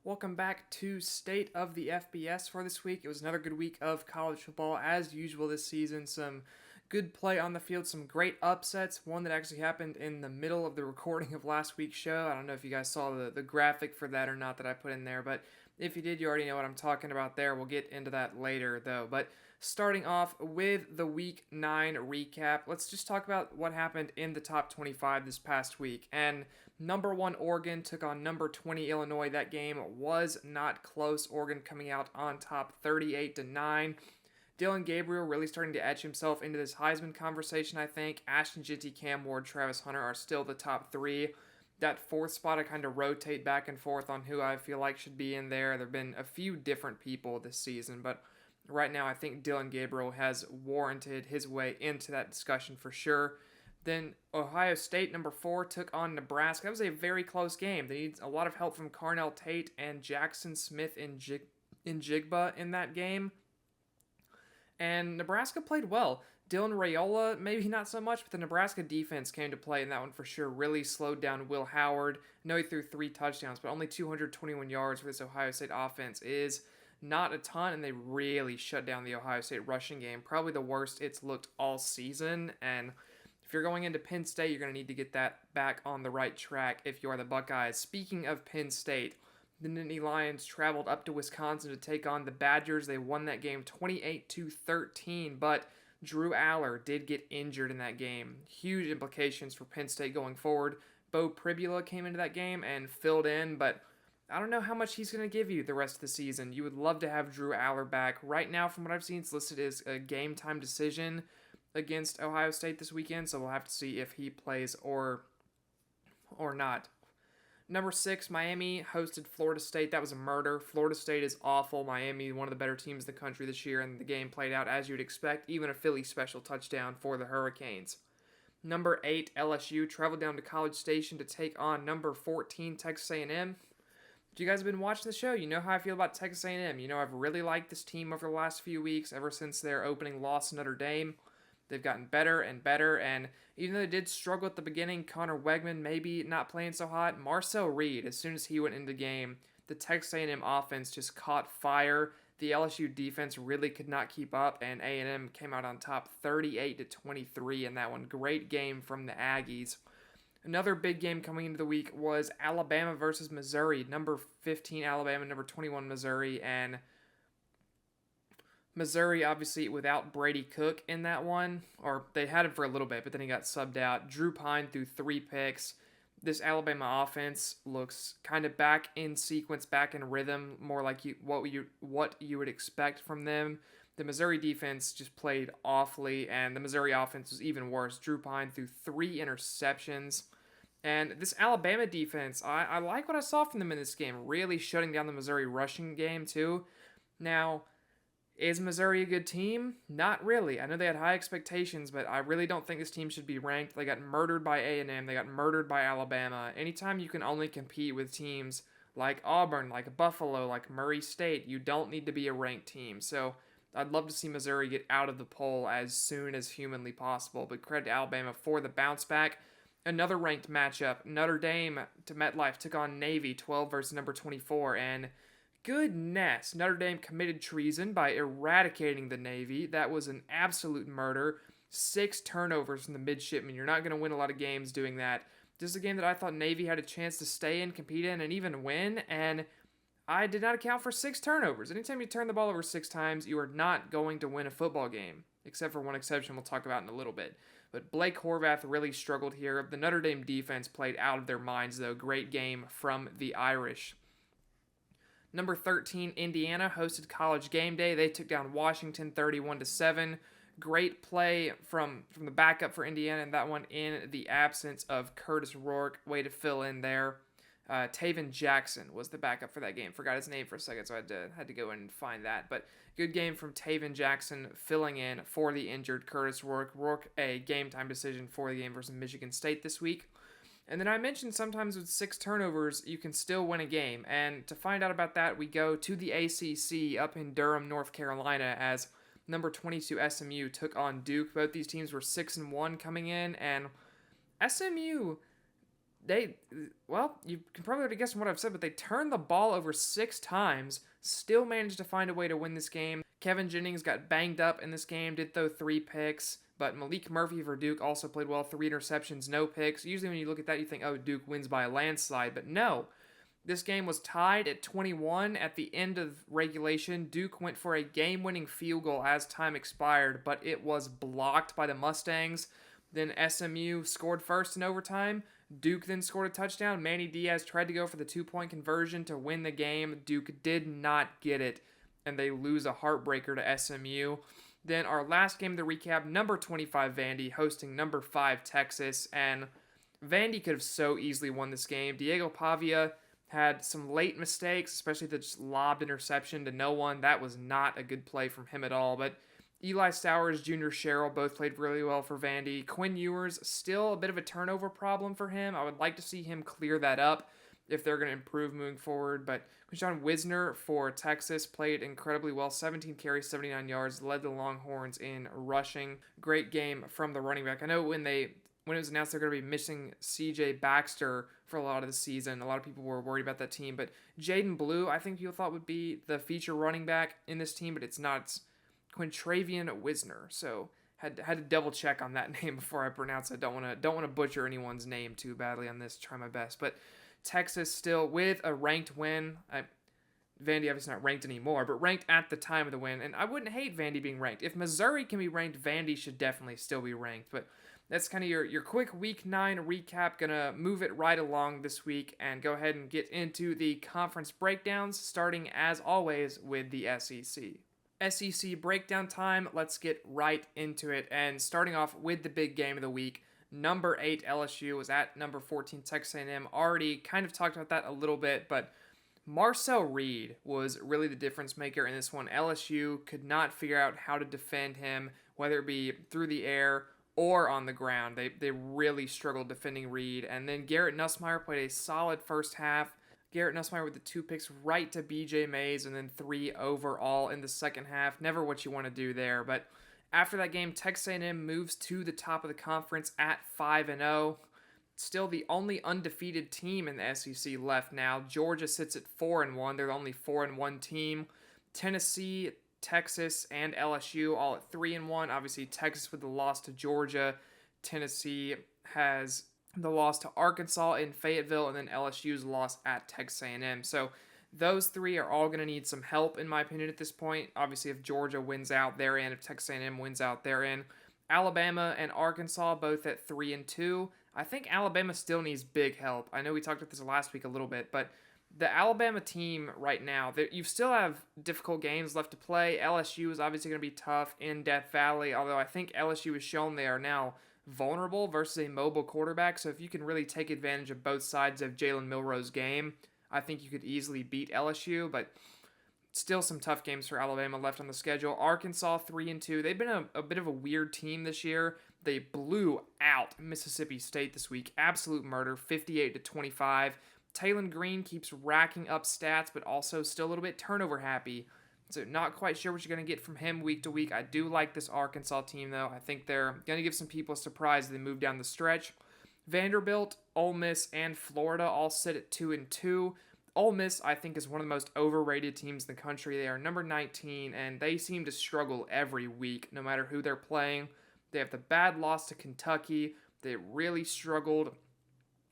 Welcome back to State of the FBS for this week. It was another good week of college football as usual this season. Some good play on the field, some great upsets. One that actually happened in the middle of the recording of last week's show. I don't know if you guys saw the graphic for that or not that I put in there, but if you did, you already know what I'm talking about there. We'll get into that later though. But starting off with the Week 9 recap, let's just talk about what happened in the top 25 this past week. And number 1 Oregon took on number 20 Illinois. That game was not close. Oregon coming out on top 38-9. Dylan Gabriel really starting to etch himself into this Heisman conversation, I think. Ashton Jeanty, Cam Ward, Travis Hunter are still the top 3. That 4th spot, I kind of rotate back and forth on who I feel like should be in there. There have been a few different people this season, but right now I think Dylan Gabriel has warranted his way into that discussion for sure. Then Ohio State, number 4, took on Nebraska. That was a very close game. They need a lot of help from Carnell Tate and Jackson Smith in Jigba in that game. And Nebraska played well. Dylan Raiola, maybe not so much, but the Nebraska defense came to play in that one for sure. Really slowed down Will Howard. I know he threw 3 touchdowns, but only 221 yards for this Ohio State offense is not a ton, and they really shut down the Ohio State rushing game. Probably the worst it's looked all season, and if you're going into Penn State, you're going to need to get that back on the right track if you are the Buckeyes. Speaking of Penn State, the Nittany Lions traveled up to Wisconsin to take on the Badgers. They won that game 28-13, but Drew Aller did get injured in that game. Huge implications for Penn State going forward. Bo Pribula came into that game and filled in, but I don't know how much he's going to give you the rest of the season. You would love to have Drew Aller back. Right now, from what I've seen, it's listed as a game-time decision against Ohio State this weekend, so we'll have to see if he plays or not. Number 6, Miami hosted Florida State. That was a murder. Florida State is awful. Miami, one of the better teams in the country this year, and the game played out as you'd expect. Even a Philly special touchdown for the Hurricanes. Number 8, LSU traveled down to College Station to take on number 14, Texas A&M. If you guys have been watching the show, you know how I feel about Texas A&M. You know I've really liked this team over the last few weeks, ever since their opening loss to Notre Dame. They've gotten better and better, and even though they did struggle at the beginning, Connor Wegman maybe not playing so hot, Marcel Reed, as soon as he went into the game, the Texas A&M offense just caught fire. The LSU defense really could not keep up, and A&M came out on top 38-23 in that one. Great game from the Aggies. Another big game coming into the week was Alabama versus Missouri. Number 15 Alabama, number 21 Missouri, and Missouri, obviously, without Brady Cook in that one, or they had him for a little bit, but then he got subbed out. Drew Pine threw 3 picks. This Alabama offense looks kind of back in sequence, back in rhythm, more like what you would expect from them. The Missouri defense just played awfully, and the Missouri offense was even worse. Drew Pine threw 3 interceptions. And this Alabama defense, I like what I saw from them in this game, really shutting down the Missouri rushing game, too. Now, is Missouri a good team? Not really. I know they had high expectations, but I really don't think this team should be ranked. They got murdered by A&M. They got murdered by Alabama. Anytime you can only compete with teams like Auburn, like Buffalo, like Murray State, you don't need to be a ranked team. So I'd love to see Missouri get out of the poll as soon as humanly possible. But credit to Alabama for the bounce back. Another ranked matchup. Notre Dame to MetLife took on Navy, 12 versus number 24, and goodness, Notre Dame committed treason by eradicating the Navy. That was an absolute murder. 6 turnovers from the midshipmen. You're not going to win a lot of games doing that. This is a game that I thought Navy had a chance to stay in, compete in, and even win, and I did not account for 6 turnovers. Anytime you turn the ball over 6 times, you are not going to win a football game, except for one exception we'll talk about in a little bit. But Blake Horvath really struggled here. The Notre Dame defense played out of their minds, though. Great game from the Irish. Number 13, Indiana hosted College Game Day. They took down Washington 31-7. Great play from the backup for Indiana, and that one in the absence of Curtis Rourke. Way to fill in there. Taven Jackson was the backup for that game. Forgot his name for a second, so I had to go in and find that. But good game from Taven Jackson filling in for the injured Curtis Rourke. Rourke, a game-time decision for the game versus Michigan State this week. And then I mentioned sometimes with 6 turnovers, you can still win a game. And to find out about that, we go to the ACC up in Durham, North Carolina, as number 22 SMU took on Duke. Both these teams were 6-1 coming in, and SMU, they, well, you can probably already guess from what I've said, but they turned the ball over 6 times, still managed to find a way to win this game. Kevin Jennings got banged up in this game, did throw 3 picks, but Malik Murphy for Duke also played well, 3 interceptions, no picks. Usually when you look at that, you think, oh, Duke wins by a landslide, but no. This game was tied at 21 at the end of regulation. Duke went for a game-winning field goal as time expired, but it was blocked by the Mustangs. Then SMU scored first in overtime. Duke then scored a touchdown. Manny Diaz tried to go for the 2-point conversion to win the game. Duke did not get it, and they lose a heartbreaker to SMU. Then our last game of the recap, number 25 Vandy hosting number 5 Texas, and Vandy could have so easily won this game. Diego Pavia had some late mistakes, especially the just lobbed interception to no one. That was not a good play from him at all, but Eli Stowers, Junior Sherrill both played really well for Vandy. Quinn Ewers, still a bit of a turnover problem for him. I would like to see him clear that up if they're going to improve moving forward. But John Wisner for Texas played incredibly well. 17 carries, 79 yards, led the Longhorns in rushing. Great game from the running back. I know when it was announced they're going to be missing C.J. Baxter for a lot of the season, a lot of people were worried about that team. But Jaden Blue, I think people thought would be the feature running back in this team, but it's not. It's Quintravian Wisner. So had to double check on that name before I pronounce it. Don't want to butcher anyone's name too badly on this. Try my best. But Texas still with a ranked win. Vandy obviously not ranked anymore, but ranked at the time of the win. And I wouldn't hate Vandy being ranked. If Missouri can be ranked, Vandy should definitely still be ranked. But that's kind of your quick Week 9 recap. Gonna move it right along this week and go ahead and get into the conference breakdowns, starting as always with the SEC. SEC breakdown time. Let's get right into it. And starting off with the big game of the week, number 8 LSU was at number 14 Texas A&M. Already kind of talked about that a little bit, but Marcel Reed was really the difference maker in this one. LSU could not figure out how to defend him, whether it be through the air or on the ground. They really struggled defending Reed. And then Garrett Nussmeier played a solid first half. Garrett Nussmeier with the 2 picks right to BJ Mays, and then 3 overall in the second half. Never what you want to do there. But after that game, Texas A&M moves to the top of the conference at 5-0. Still the only undefeated team in the SEC left now. Georgia sits at 4-1. They're the only 4-1 team. Tennessee, Texas, and LSU all at 3-1. Obviously, Texas with the loss to Georgia. Tennessee has the loss to Arkansas in Fayetteville, and then LSU's loss at Texas A&M. So those 3 are all going to need some help, in my opinion, at this point. Obviously, if Georgia wins out, they're in. If Texas A&M wins out, they're in. Alabama and Arkansas both at 3-2. I think Alabama still needs big help. I know we talked about this last week a little bit, but the Alabama team right now, you still have difficult games left to play. LSU is obviously going to be tough in Death Valley, although I think LSU has shown they are now vulnerable versus a mobile quarterback. So if you can really take advantage of both sides of Jalen Milroe's game, I think you could easily beat LSU, but still some tough games for Alabama left on the schedule. Arkansas 3-2. They've been a bit of a weird team this year. They blew out Mississippi State this week. Absolute murder, 58-25. Taylon Green keeps racking up stats, but also still a little bit turnover happy. So not quite sure what you're going to get from him week to week. I do like this Arkansas team, though. I think they're going to give some people a surprise as they move down the stretch. Vanderbilt, Ole Miss, and Florida all sit at 2-2. Ole Miss, I think, is one of the most overrated teams in the country. They are number 19, and they seem to struggle every week, no matter who they're playing. They have the bad loss to Kentucky. They really struggled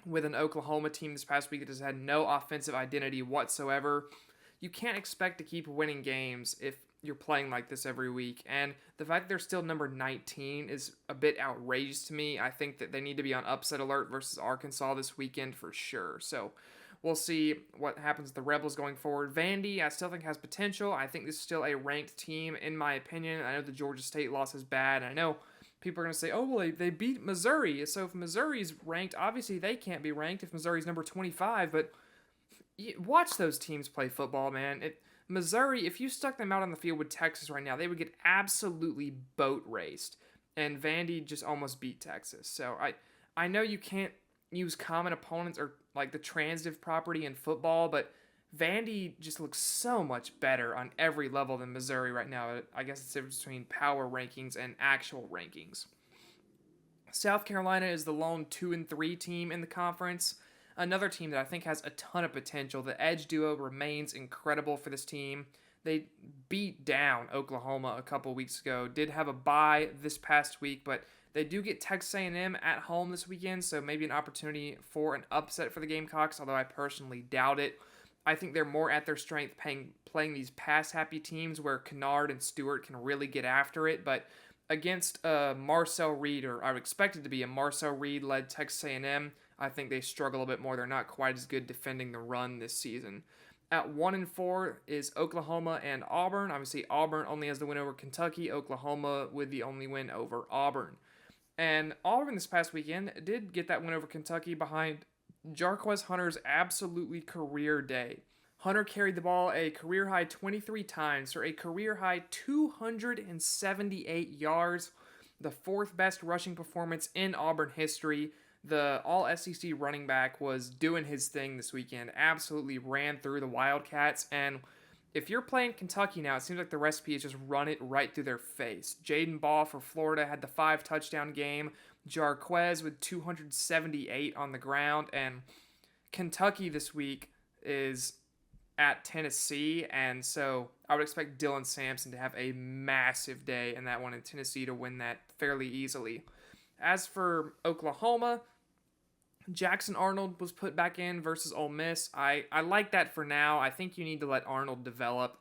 with an Oklahoma team this past week that has had no offensive identity whatsoever. You can't expect to keep winning games if you're playing like this every week. And the fact that they're still number 19 is a bit outrageous to me. I think that they need to be on upset alert versus Arkansas this weekend for sure. So we'll see what happens with the Rebels going forward. Vandy, I still think has potential. I think this is still a ranked team in my opinion. I know the Georgia State loss is bad. I know people are going to say, oh, well, they beat Missouri. So if Missouri's ranked, obviously they can't be ranked if Missouri's number 25. But watch those teams play football, man. Missouri, if you stuck them out on the field with Texas right now, they would get absolutely boat raced. And Vandy just almost beat Texas. So I know you can't use common opponents or like the transitive property in football, but Vandy just looks so much better on every level than Missouri right now. I guess it's the difference between power rankings and actual rankings. South Carolina is the lone 2-3 team in the conference. another team that I think has a ton of potential. The edge duo remains incredible for this team. They beat down Oklahoma a couple weeks ago. Did have a bye this past week, but they do get Texas A&M at home this weekend, so maybe an opportunity for an upset for the Gamecocks, although I personally doubt it. I think they're more at their strength playing these pass-happy teams where Kennard and Stewart can really get after it, but against Marcel Reed, or I would expect it to be a Marcel Reed-led Texas A&M, I think they struggle a bit more. They're not quite as good defending the run this season. At 1-4 is Oklahoma and Auburn. Obviously, Auburn only has the win over Kentucky. Oklahoma with the only win over Auburn. And Auburn this past weekend did get that win over Kentucky behind Jarquez Hunter's absolutely career day. Hunter carried the ball a career-high 23 times for a career-high 278 yards, the fourth best rushing performance in Auburn history. The all-SEC running back was doing his thing this weekend, absolutely ran through the Wildcats, and if you're playing Kentucky now, it seems like the recipe is just run it right through their face. Jaden Ball for Florida had the 5-touchdown game, Jarquez with 278 on the ground, and Kentucky this week is at Tennessee, and so I would expect Dylan Sampson to have a massive day in that one, in Tennessee to win that fairly easily. As for Oklahoma, Jackson Arnold was put back in versus Ole Miss. I like that for now. I think you need to let Arnold develop.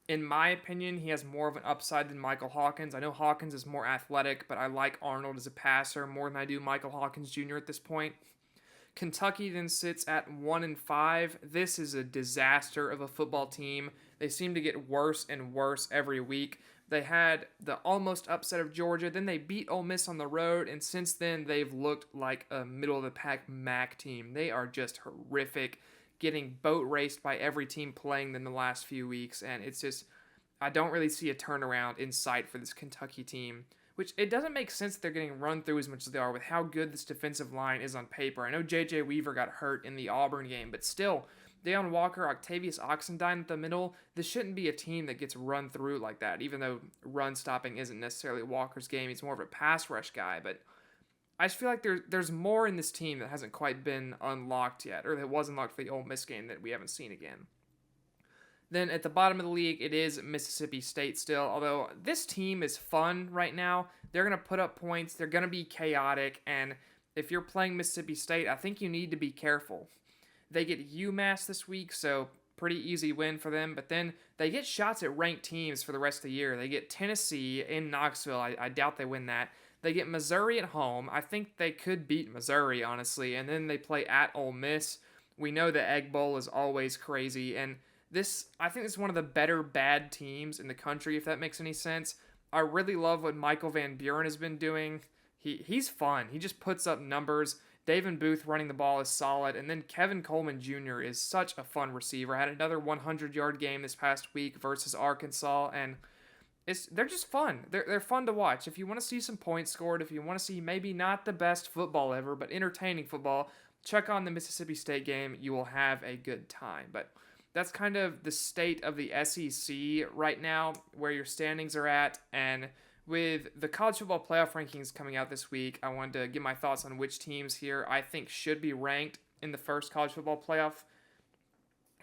In my opinion, he has more of an upside than Michael Hawkins. I know Hawkins is more athletic, but I like Arnold as a passer more than I do Michael Hawkins Jr. at this point. Kentucky then sits at 1-5. This is a disaster of a football team. They seem to get worse and worse every week. They had the almost upset of Georgia, then they beat Ole Miss on the road, and since then they've looked like a middle-of-the-pack MAC team. They are just horrific, getting boat raced by every team playing them the last few weeks, and it's just, I don't really see a turnaround in sight for this Kentucky team, which it doesn't make sense that they're getting run through as much as they are with how good this defensive line is on paper. I know J.J. Weaver got hurt in the Auburn game, but still, Deion Walker, Octavius Oxendine at the middle, this shouldn't be a team that gets run through like that, even though run stopping isn't necessarily Walker's game. He's more of a pass rush guy, but I just feel like there's more in this team that hasn't quite been unlocked yet, or that was unlocked for the Ole Miss game that we haven't seen again. Then at the bottom of the league, it is Mississippi State still, although this team is fun right now. They're going to put up points, they're going to be chaotic, and if you're playing Mississippi State, I think you need to be careful. They get UMass this week, so pretty easy win for them. But then they get shots at ranked teams for the rest of the year. They get Tennessee in Knoxville. I doubt they win that. They get Missouri at home. I think they could beat Missouri, honestly. And then they play at Ole Miss. We know the Egg Bowl is always crazy. And I think this is one of the better bad teams in the country, if that makes any sense. I really love what Michael Van Buren has been doing. He's fun. He just puts up numbers. Davin Booth running the ball is solid, and then Kevin Coleman Jr. is such a fun receiver. Had another 100-yard game this past week versus Arkansas, and they're just fun. They're fun to watch. If you want to see some points scored, if you want to see maybe not the best football ever, but entertaining football, check on the Mississippi State game. You will have a good time. But that's kind of the state of the SEC right now, where your standings are at, and with the college football playoff rankings coming out this week, I wanted to give my thoughts on which teams here I think should be ranked in the first college football playoff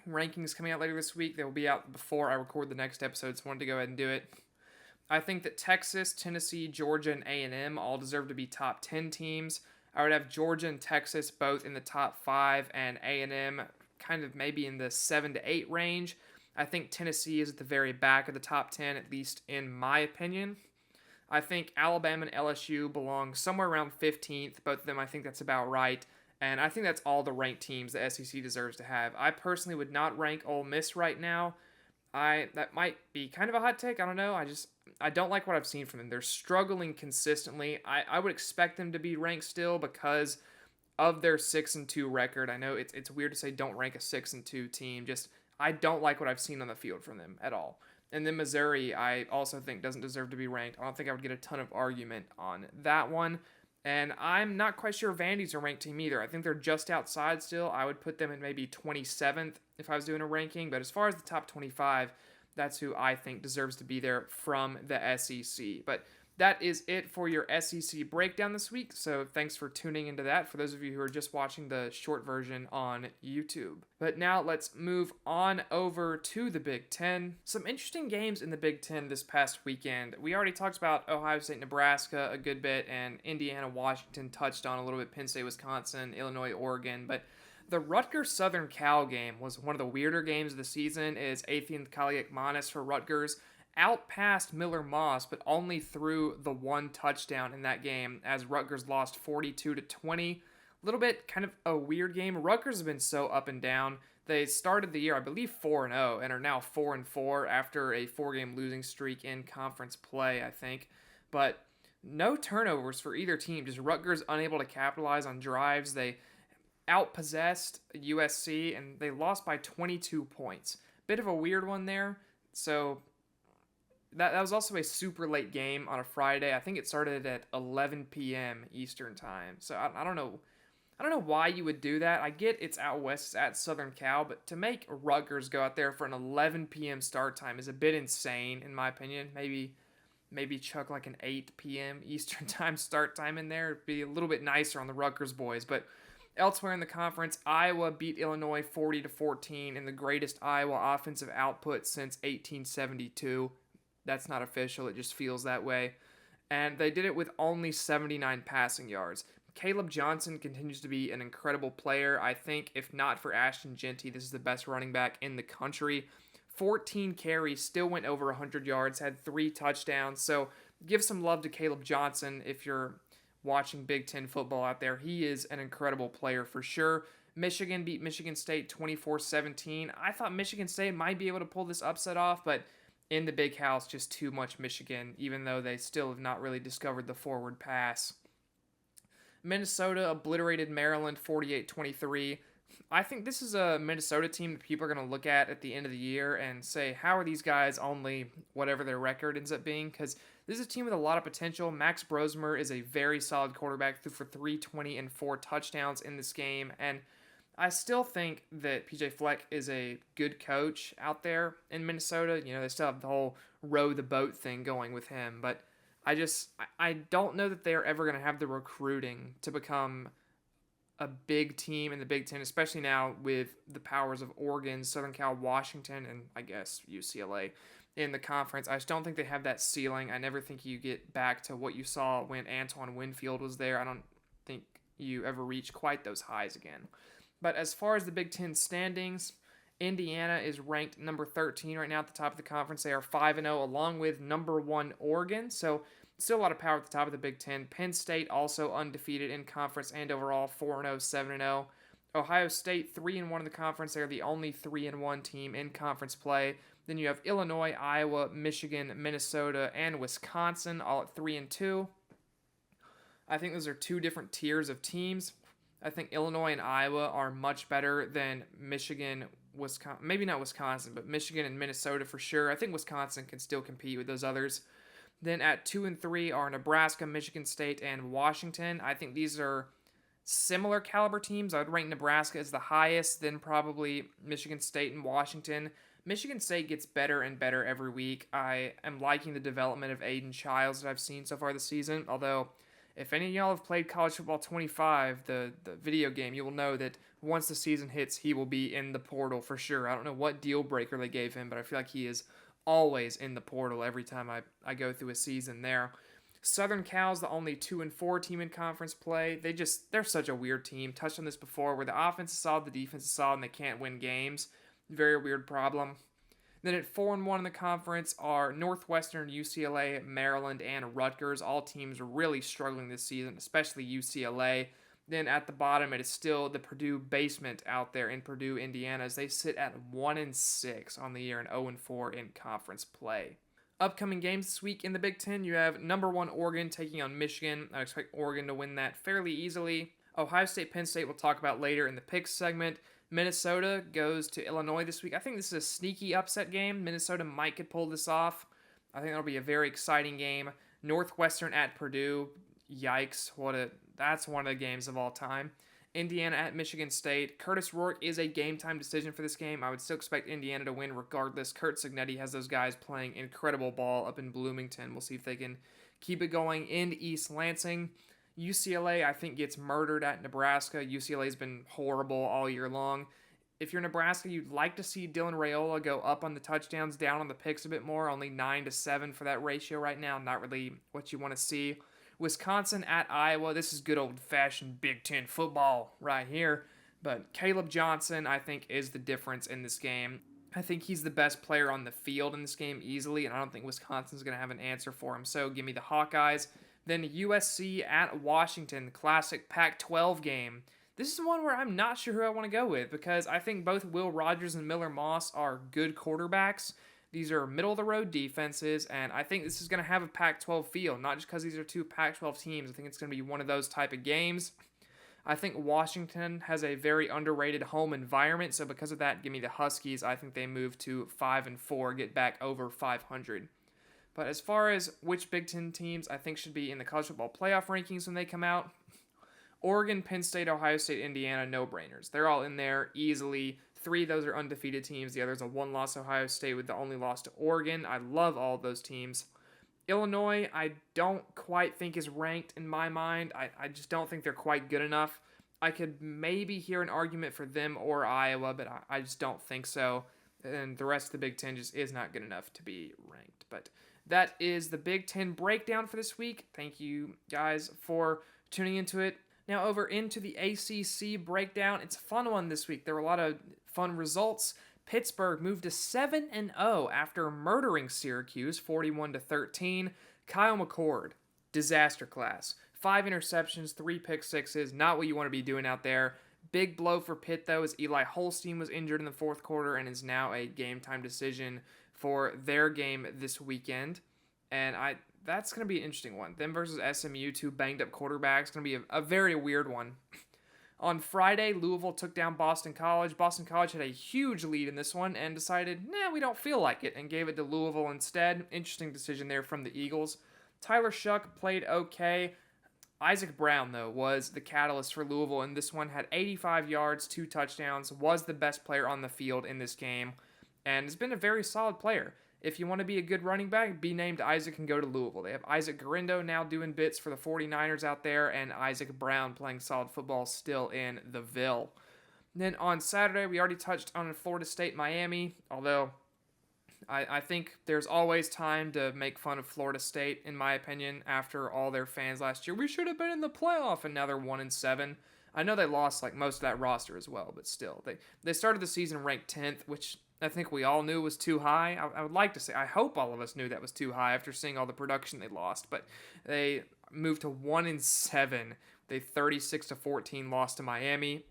rankings coming out later this week. They will be out before I record the next episode, so I wanted to go ahead and do it. I think that Texas, Tennessee, Georgia, and A&M all deserve to be top 10 teams. I would have Georgia and Texas both in the top 5, and A&M kind of maybe in the 7 to 8 range. I think Tennessee is at the very back of the top 10, at least in my opinion. I think Alabama and LSU belong somewhere around 15th. Both of them, I think that's about right. And I think that's all the ranked teams the SEC deserves to have. I personally would not rank Ole Miss right now. That might be kind of a hot take. I don't know. I don't like what I've seen from them. They're struggling consistently. I would expect them to be ranked still because of their 6-2 record. I know it's weird to say don't rank a 6-2 team. Just I don't like what I've seen on the field from them at all. And then Missouri, I also think doesn't deserve to be ranked. I don't think I would get a ton of argument on that one. And I'm not quite sure Vandy's a ranked team either. I think they're just outside still. I would put them in maybe 27th if I was doing a ranking. But as far as the top 25, that's who I think deserves to be there from the SEC. But that is it for your SEC breakdown this week. So thanks for tuning into that for those of you who are just watching the short version on YouTube. But now let's move on over to the Big Ten. Some interesting games in the Big Ten this past weekend. We already talked about Ohio State, Nebraska a good bit, and Indiana, Washington touched on a little bit, Penn State, Wisconsin, Illinois, Oregon, but the Rutgers Southern Cal game was one of the weirder games of the season. Is Athian Kaliakmanis for Rutgers outpassed Miller Moss, but only threw the one touchdown in that game as Rutgers lost 42-20. A little bit kind of a weird game. Rutgers have been so up and down. They started the year, I believe, 4-0 and are now 4-4 after a 4-game losing streak in conference play, I think. But no turnovers for either team. Just Rutgers unable to capitalize on drives. They outpossessed USC and they lost by 22 points. Bit of a weird one there. So that was also a super late game on a Friday. I think it started at 11 p.m. Eastern time. So I don't know. I don't know why you would do that. I get it's out west, it's at Southern Cal, but to make Rutgers go out there for an 11 p.m. start time is a bit insane, in my opinion. Maybe chuck like an 8 p.m. Eastern time start time in there. It'd be a little bit nicer on the Rutgers boys. But elsewhere in the conference, Iowa beat Illinois 40-14 in the greatest Iowa offensive output since 1872. That's not official. It just feels that way. And they did it with only 79 passing yards. Caleb Johnson continues to be an incredible player. I think if not for Ashton Jeanty, this is the best running back in the country. 14 carries, still went over 100 yards, had 3 touchdowns. So give some love to Caleb Johnson if you're watching Big Ten football out there. He is an incredible player for sure. Michigan beat Michigan State 24-17. I thought Michigan State might be able to pull this upset off, but in the Big House, just too much Michigan, even though they still have not really discovered the forward pass. Minnesota obliterated Maryland 48-23. I think this is a Minnesota team that people are going to look at the end of the year and say, how are these guys only whatever their record ends up being? Because this is a team with a lot of potential. Max Brosmer is a very solid quarterback, threw for 320 and 4 touchdowns in this game. And I still think that PJ Fleck is a good coach out there in Minnesota. You know, they still have the whole row the boat thing going with him. But I don't know that they're ever going to have the recruiting to become a big team in the Big Ten, especially now with the powers of Oregon, Southern Cal, Washington, and I guess UCLA in the conference. I just don't think they have that ceiling. I never think you get back to what you saw when Antoine Winfield was there. I don't think you ever reach quite those highs again. But as far as the Big Ten standings, Indiana is ranked number 13 right now at the top of the conference. They are 5-0 along with number 1 Oregon. So still a lot of power at the top of the Big Ten. Penn State also undefeated in conference and overall 4-0, 7-0. Ohio State 3-1 in the conference. They're the only 3-1 team in conference play. Then you have Illinois, Iowa, Michigan, Minnesota, and Wisconsin all at 3-2. I think those are 2 different tiers of teams. I think Illinois and Iowa are much better than Michigan, Wisconsin, maybe not Wisconsin, but Michigan and Minnesota for sure. I think Wisconsin can still compete with those others. Then at 2 and 3 are Nebraska, Michigan State, and Washington. I think these are similar caliber teams. I would rank Nebraska as the highest, then probably Michigan State and Washington. Michigan State gets better and better every week. I am liking the development of Aiden Childs that I've seen so far this season, although if any of y'all have played College Football 25, the video game, you will know that once the season hits, he will be in the portal for sure. I don't know what deal breaker they gave him, but I feel like he is always in the portal every time I go through a season there. Southern Cal's the only 2 and 4 team in conference play. They're such a weird team. Touched on this before, where the offense is solid, the defense is solid, and they can't win games. Very weird problem. Then at 4 and 1 in the conference are Northwestern, UCLA, Maryland, and Rutgers. All teams are really struggling this season, especially UCLA. Then at the bottom, it is still the Purdue basement out there in Purdue, Indiana, as they sit at 1 and 6 on the year and 0 and 4 in conference play. Upcoming games this week in the Big Ten, you have number 1 Oregon taking on Michigan. I expect Oregon to win that fairly easily. Ohio State, Penn State we'll talk about later in the picks segment. Minnesota goes to Illinois this week. I think this is a sneaky upset game. Minnesota might could pull this off. I think that'll be a very exciting game. Northwestern at Purdue. Yikes. That's one of the games of all time. Indiana at Michigan State. Curtis Rourke is a game-time decision for this game. I would still expect Indiana to win regardless. Kurt Signetti has those guys playing incredible ball up in Bloomington. We'll see if they can keep it going in East Lansing. UCLA, I think, gets murdered at Nebraska. UCLA's been horrible all year long. If you're Nebraska, you'd like to see Dylan Raiola go up on the touchdowns, down on the picks a bit more. Only 9-7 for that ratio right now. Not really what you want to see. Wisconsin at Iowa. This is good old-fashioned Big Ten football right here. But Caleb Johnson, I think, is the difference in this game. I think he's the best player on the field in this game easily, and I don't think Wisconsin's going to have an answer for him. So give me the Hawkeyes. Then USC at Washington, classic Pac-12 game. This is one where I'm not sure who I want to go with because I think both Will Rogers and Miller Moss are good quarterbacks. These are middle-of-the-road defenses, and I think this is going to have a Pac-12 feel, not just because these are two Pac-12 teams. I think it's going to be one of those type of games. I think Washington has a very underrated home environment, so because of that, give me the Huskies. I think they move to 5-4, get back over 500. But as far as which Big Ten teams I think should be in the college football playoff rankings when they come out, Oregon, Penn State, Ohio State, Indiana, no-brainers. They're all in there easily. 3 of those are undefeated teams. The other's a one-loss Ohio State with the only loss to Oregon. I love all those teams. Illinois, I don't quite think is ranked in my mind. I just don't think they're quite good enough. I could maybe hear an argument for them or Iowa, but I just don't think so. And the rest of the Big Ten just is not good enough to be ranked. But that is the Big Ten breakdown for this week. Thank you guys for tuning into it. Now over into the ACC breakdown. It's a fun one this week. There were a lot of fun results. Pittsburgh moved to 7-0 after murdering Syracuse 41-13. Kyle McCord, disaster class. 5 interceptions, 3 pick sixes. Not what you want to be doing out there. Big blow for Pitt, though, as Eli Holstein was injured in the fourth quarter and is now a game-time decision for their game this weekend. And that's going to be an interesting one. Them versus SMU, 2 banged-up quarterbacks. Going to be a very weird one. On Friday, Louisville took down Boston College. Boston College had a huge lead in this one and decided, we don't feel like it, and gave it to Louisville instead. Interesting decision there from the Eagles. Tyler Shuck played okay. Isaac Brown, though, was the catalyst for Louisville in this one. Had 85 yards, 2 touchdowns, was the best player on the field in this game, and has been a very solid player. If you want to be a good running back, be named Isaac and go to Louisville. They have Isaac Garindo now doing bits for the 49ers out there, and Isaac Brown playing solid football still in the Ville. Then on Saturday, we already touched on Florida State, Miami, although I think there's always time to make fun of Florida State, in my opinion, after all their fans last year. We should have been in the playoff, and now they're 1-7. I know they lost most of that roster as well, but still. They started the season ranked 10th, which I think we all knew was too high. I would like to say, I hope all of us knew that was too high after seeing all the production they lost, but they moved to 1-7. They 36-14 lost to Miami.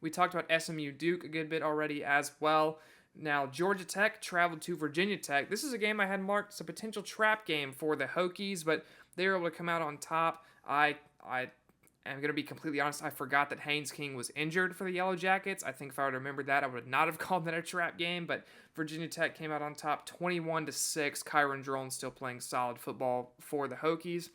We talked about SMU Duke a good bit already as well. Now, Georgia Tech traveled to Virginia Tech. This is a game I had marked as a potential trap game for the Hokies, but they were able to come out on top. I'm going to be completely honest, I forgot that Haynes King was injured for the Yellow Jackets. I think if I would have remembered that, I would not have called that a trap game, but Virginia Tech came out on top 21-6. Kyron Drone still playing solid football for the Hokies.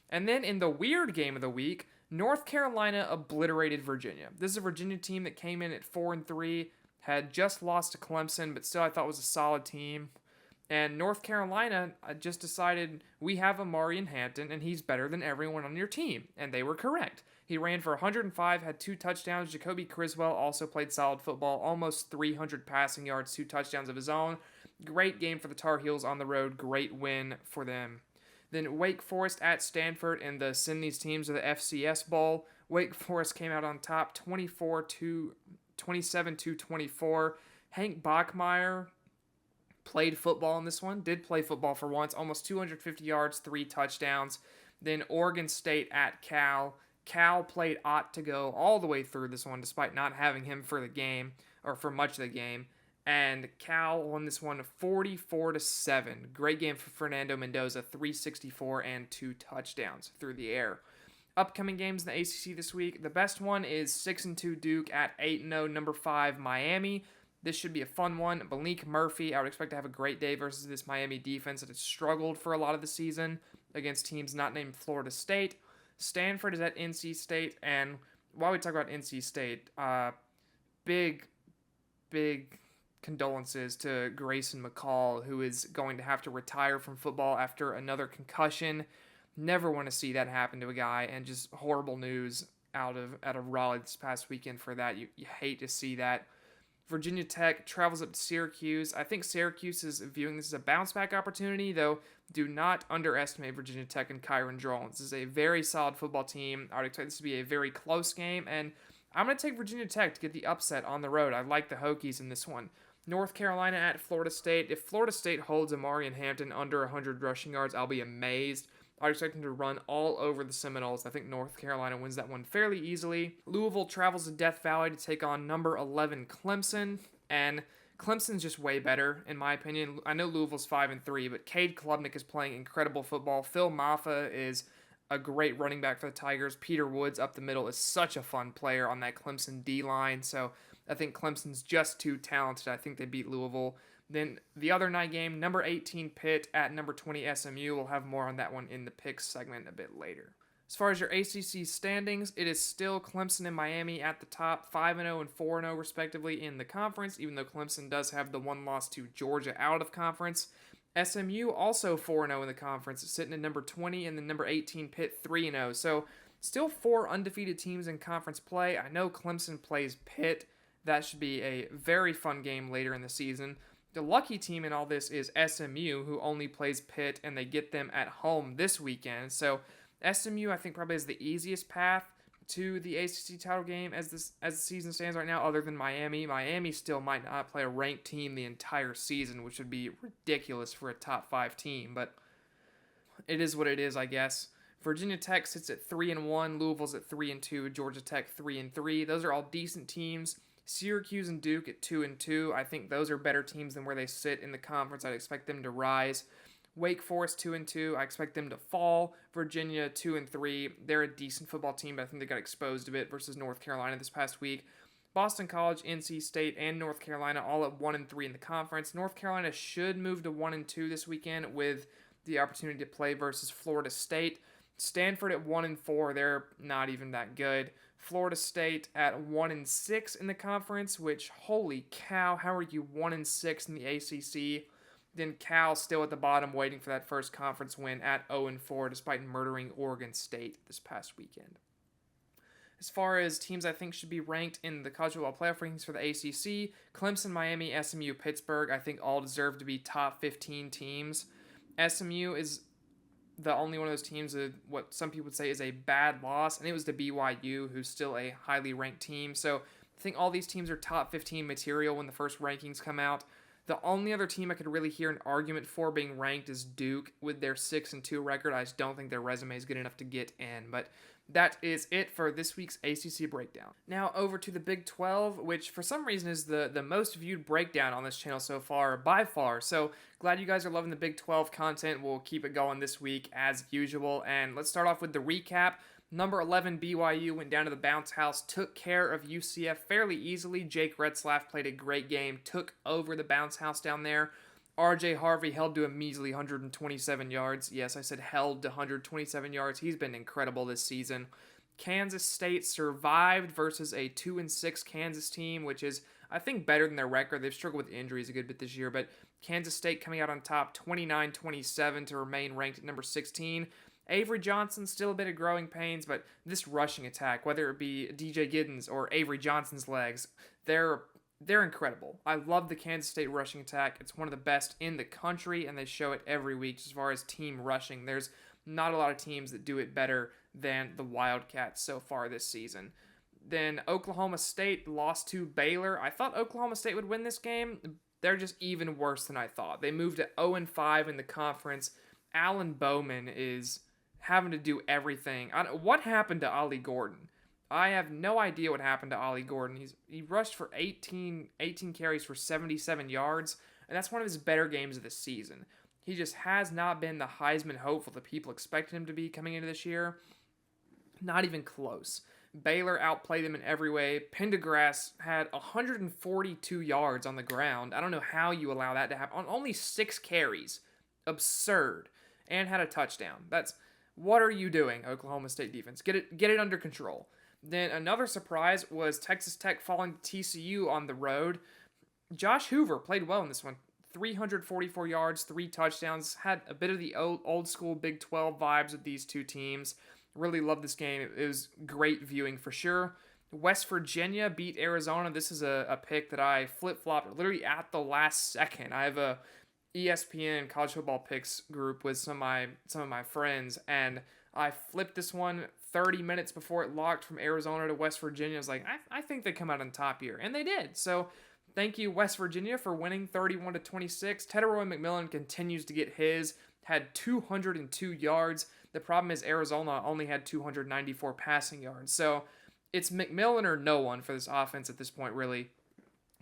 And then in the weird game of the week, North Carolina obliterated Virginia. This is a Virginia team that came in at 4-3, had just lost to Clemson, but still I thought was a solid team. And North Carolina just decided, we have Amarian Hampton, and he's better than everyone on your team. And they were correct. He ran for 105, had 2 touchdowns. Jacoby Criswell also played solid football, almost 300 passing yards, 2 touchdowns of his own. Great game for the Tar Heels on the road. Great win for them. Then Wake Forest at Stanford in the send these teams to the FCS Bowl. Wake Forest came out on top 27-24. Hank Bachmeier played football in this one, did play football for once, almost 250 yards, 3 touchdowns. Then Oregon State at Cal. Cal played ought to go all the way through this one, despite not having him for the game, or for much of the game. And Cal won this one 44-7. Great game for Fernando Mendoza, 364 and 2 touchdowns through the air. Upcoming games in the ACC this week. The best one is 6-2 Duke at 8-0 number 5 Miami. This should be a fun one. Malik Murphy, I would expect to have a great day versus this Miami defense that has struggled for a lot of the season against teams not named Florida State. Stanford is at NC State, and while we talk about NC State, big condolences to Grayson McCall, who is going to have to retire from football after another concussion. Never want to see that happen to a guy, and just horrible news out of Raleigh this past weekend for that. You hate to see that. Virginia Tech travels up to Syracuse. I think Syracuse is viewing this as a bounce back opportunity, though do not underestimate Virginia Tech and Kyron Droll. This is a very solid football team. I would expect this to be a very close game, and I'm going to take Virginia Tech to get the upset on the road. I like the Hokies in this one. North Carolina at Florida State. If Florida State holds Amari and Hampton under 100 rushing yards, I'll be amazed. I expect them to run all over the Seminoles. I think North Carolina wins that one fairly easily. Louisville travels to Death Valley to take on number 11 Clemson, and Clemson's just way better, in my opinion. I know Louisville's 5-3, but Cade Klubnik is playing incredible football. Phil Maffa is a great running back for the Tigers. Peter Woods up the middle is such a fun player on that Clemson D-line, so I think Clemson's just too talented. I think they beat Louisville. Then the other night game, number 18 Pitt at number 20 SMU. We'll have more on that one in the picks segment a bit later. As far as your ACC standings, it is still Clemson and Miami at the top, 5-0 and 4-0 respectively in the conference, even though Clemson does have the one loss to Georgia out of conference. SMU also 4-0 in the conference, sitting at number 20, and then number 18 Pitt 3-0. So still 4 undefeated teams in conference play. I know Clemson plays Pitt. That should be a very fun game later in the season. The lucky team in all this is SMU, who only plays Pitt, and they get them at home this weekend. So SMU, I think, probably has the easiest path to the ACC title game as the season stands right now, other than Miami. Miami still might not play a ranked team the entire season, which would be ridiculous for a top 5 team, but it is what it is, I guess. Virginia Tech sits at 3-1, Louisville's at 3-2, Georgia Tech 3-3. Those are all decent teams. Syracuse and Duke at 2-2. I think those are better teams than where they sit in the conference. I'd expect them to rise. Wake Forest 2-2. I expect them to fall. Virginia 2-3. They're a decent football team, but I think they got exposed a bit versus North Carolina this past week. Boston College, NC State, and North Carolina all at 1-3 in the conference. North Carolina should move to 1-2 this weekend with the opportunity to play versus Florida State. Stanford at 1-4. They're not even that good. Florida State at 1-6 in the conference, which, holy cow, how are you 1-6 in the ACC? Then Cal still at the bottom, waiting for that first conference win at 0-4, despite murdering Oregon State this past weekend. As far as teams I think should be ranked in the college football playoff rankings for the ACC, Clemson, Miami, SMU, Pittsburgh, I think all deserve to be top 15 teams. SMU is the only one of those teams that what some people would say is a bad loss, and it was to BYU, who's still a highly ranked team. So I think all these teams are top 15 material when the first rankings come out. The only other team I could really hear an argument for being ranked is Duke with their 6-2 record. I just don't think their resume is good enough to get in, but that is it for this week's ACC Breakdown. Now over to the Big 12, which for some reason is the most viewed breakdown on this channel so far, by far. So glad you guys are loving the Big 12 content. We'll keep it going this week as usual. And let's start off with the recap. Number 11 BYU went down to the bounce house, took care of UCF fairly easily. Jake Retzlaff played a great game, took over the bounce house down there. RJ Harvey held to a measly 127 yards. Yes, I said held to 127 yards. He's been incredible this season. Kansas State survived versus a 2-6 Kansas team, which is, I think, better than their record. They've struggled with injuries a good bit this year, but Kansas State coming out on top 29-27 to remain ranked at number 16. Avery Johnson, still a bit of growing pains, but this rushing attack, whether it be DJ Giddens or Avery Johnson's legs, they're incredible. I love the Kansas State rushing attack. It's one of the best in the country, and they show it every week as far as team rushing. There's not a lot of teams that do it better than the Wildcats so far this season. Then Oklahoma State lost to Baylor. I thought Oklahoma State would win this game. They're just even worse than I thought. They moved to 0-5 in the conference. Alan Bowman is having to do everything. What happened to Ollie Gordon? I have no idea what happened to Ollie Gordon. He rushed for 18 carries for 77 yards, and that's one of his better games of the season. He just has not been the Heisman hopeful that people expected him to be coming into this year. Not even close. Baylor outplayed them in every way. Pendergrass had 142 yards on the ground. I don't know how you allow that to happen. On only 6 carries. Absurd. And had a touchdown. What are you doing, Oklahoma State defense? Get it under control. Then another surprise was Texas Tech falling to TCU on the road. Josh Hoover played well in this one. 344 yards, 3 touchdowns. Had a bit of the old school Big 12 vibes with these two teams. Really loved this game. It was great viewing for sure. West Virginia beat Arizona. This is a pick that I flip-flopped literally at the last second. I have a ESPN college football picks group with some of my friends, and I flipped this one 30 minutes before it locked from Arizona to West Virginia. I was like, I think they come out on top here, and they did. So thank you, West Virginia, for winning 31-26. Teteroy McMillan continues to get his. Had 202 yards. The problem is Arizona only had 294 passing yards. So it's McMillan or no one for this offense at this point, really.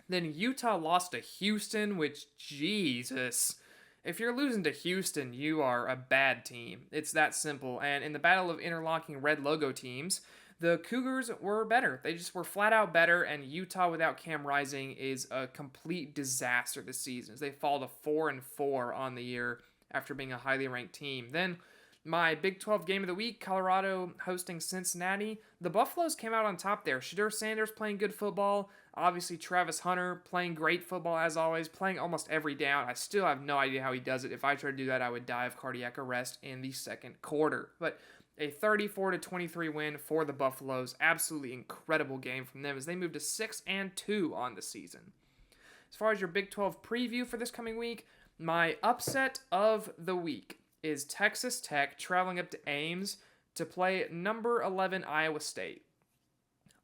Then Utah lost to Houston, which, Jesus. If you're losing to Houston, you are a bad team. It's that simple. And in the battle of interlocking red logo teams, the Cougars were better. They just were flat out better, and Utah without Cam Rising is a complete disaster this season. They fall to 4-4 on the year after being a highly ranked team. Then my Big 12 game of the week, Colorado hosting Cincinnati. The Buffaloes came out on top there. Shedeur Sanders playing good football. Obviously, Travis Hunter playing great football as always, playing almost every down. I still have no idea how he does it. If I tried to do that, I would die of cardiac arrest in the second quarter. But a 34-23 win for the Buffaloes. Absolutely incredible game from them as they moved to 6-2 on the season. As far as your Big 12 preview for this coming week, my upset of the week is Texas Tech traveling up to Ames to play number 11 Iowa State.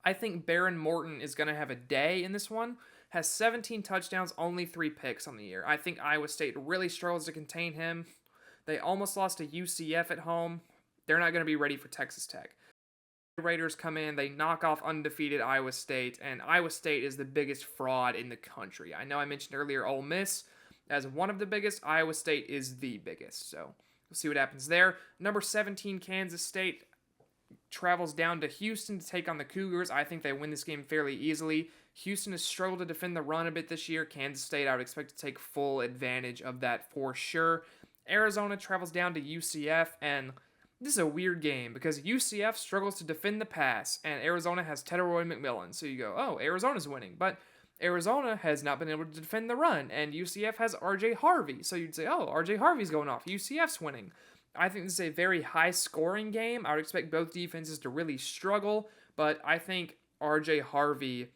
I think Baron Morton is going to have a day in this one. Has 17 touchdowns, only 3 picks on the year. I think Iowa State really struggles to contain him. They almost lost to UCF at home. They're not going to be ready for Texas Tech. The Raiders come in, they knock off undefeated Iowa State, and Iowa State is the biggest fraud in the country. I know I mentioned earlier Ole Miss as one of the biggest. Iowa State is the biggest, so we'll see what happens there. Number 17, Kansas State travels down to Houston to take on the Cougars. I think they win this game fairly easily. Houston has struggled to defend the run a bit this year. Kansas State, I would expect to take full advantage of that for sure. Arizona travels down to UCF, and this is a weird game because UCF struggles to defend the pass, and Arizona has Teteroy McMillan. So you go, oh, Arizona's winning. But Arizona has not been able to defend the run, and UCF has RJ Harvey. So you'd say, oh, RJ Harvey's going off. UCF's winning. I think this is a very high-scoring game. I would expect both defenses to really struggle, but I think RJ Harvey,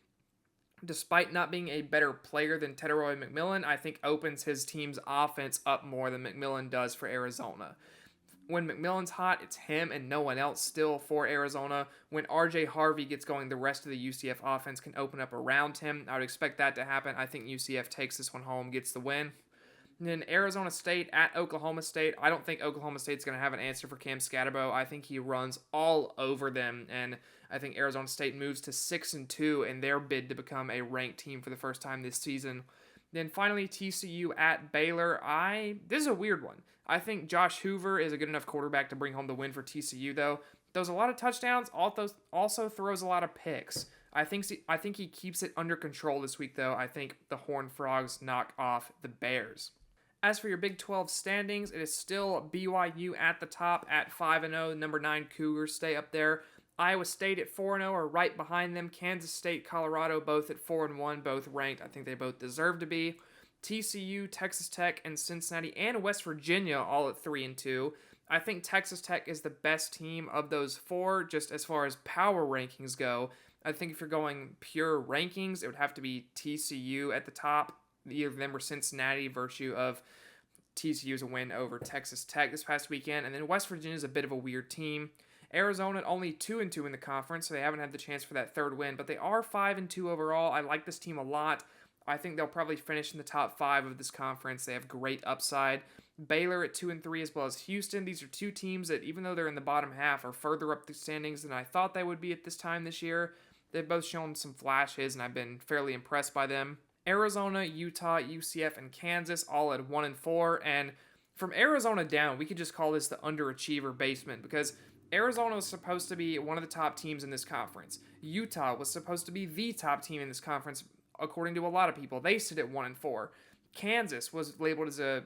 despite not being a better player than Teteroy McMillan, I think opens his team's offense up more than McMillan does for Arizona. When McMillan's hot, it's him and no one else still for Arizona. When RJ Harvey gets going, the rest of the UCF offense can open up around him. I would expect that to happen. I think UCF takes this one home, gets the win. And then Arizona State at Oklahoma State. I don't think Oklahoma State's going to have an answer for Cam Scatterbo. I think he runs all over them, and I think Arizona State moves to 6-2 in their bid to become a ranked team for the first time this season. Then finally, TCU at Baylor. This is a weird one. I think Josh Hoover is a good enough quarterback to bring home the win for TCU, though. Throws a lot of touchdowns, also throws a lot of picks. I think he keeps it under control this week, though. I think the Horned Frogs knock off the Bears. As for your Big 12 standings, it is still BYU at the top at 5-0. Number 9 Cougars stay up there. Iowa State at 4-0 are right behind them. Kansas State, Colorado both at 4-1, both ranked. I think they both deserve to be. TCU, Texas Tech, and Cincinnati, and West Virginia all at 3-2. I think Texas Tech is the best team of those four, just as far as power rankings go. I think if you're going pure rankings, it would have to be TCU at the top. Either of them or Cincinnati, virtue of TCU's win over Texas Tech this past weekend. And then West Virginia is a bit of a weird team. Arizona only 2-2 in the conference, so they haven't had the chance for that third win, but they are 5-2 overall. I like this team a lot. I think they'll probably finish in the top 5 of this conference. They have great upside. Baylor at 2-3 as well as Houston. These are two teams that, even though they're in the bottom half, are further up the standings than I thought they would be at this time this year. They've both shown some flashes, and I've been fairly impressed by them. Arizona, Utah, UCF, and Kansas all at 1-4. And from Arizona down, we could just call this the underachiever basement because Arizona was supposed to be one of the top teams in this conference. Utah was supposed to be the top team in this conference, according to a lot of people. They sit at 1-4. Kansas was labeled as a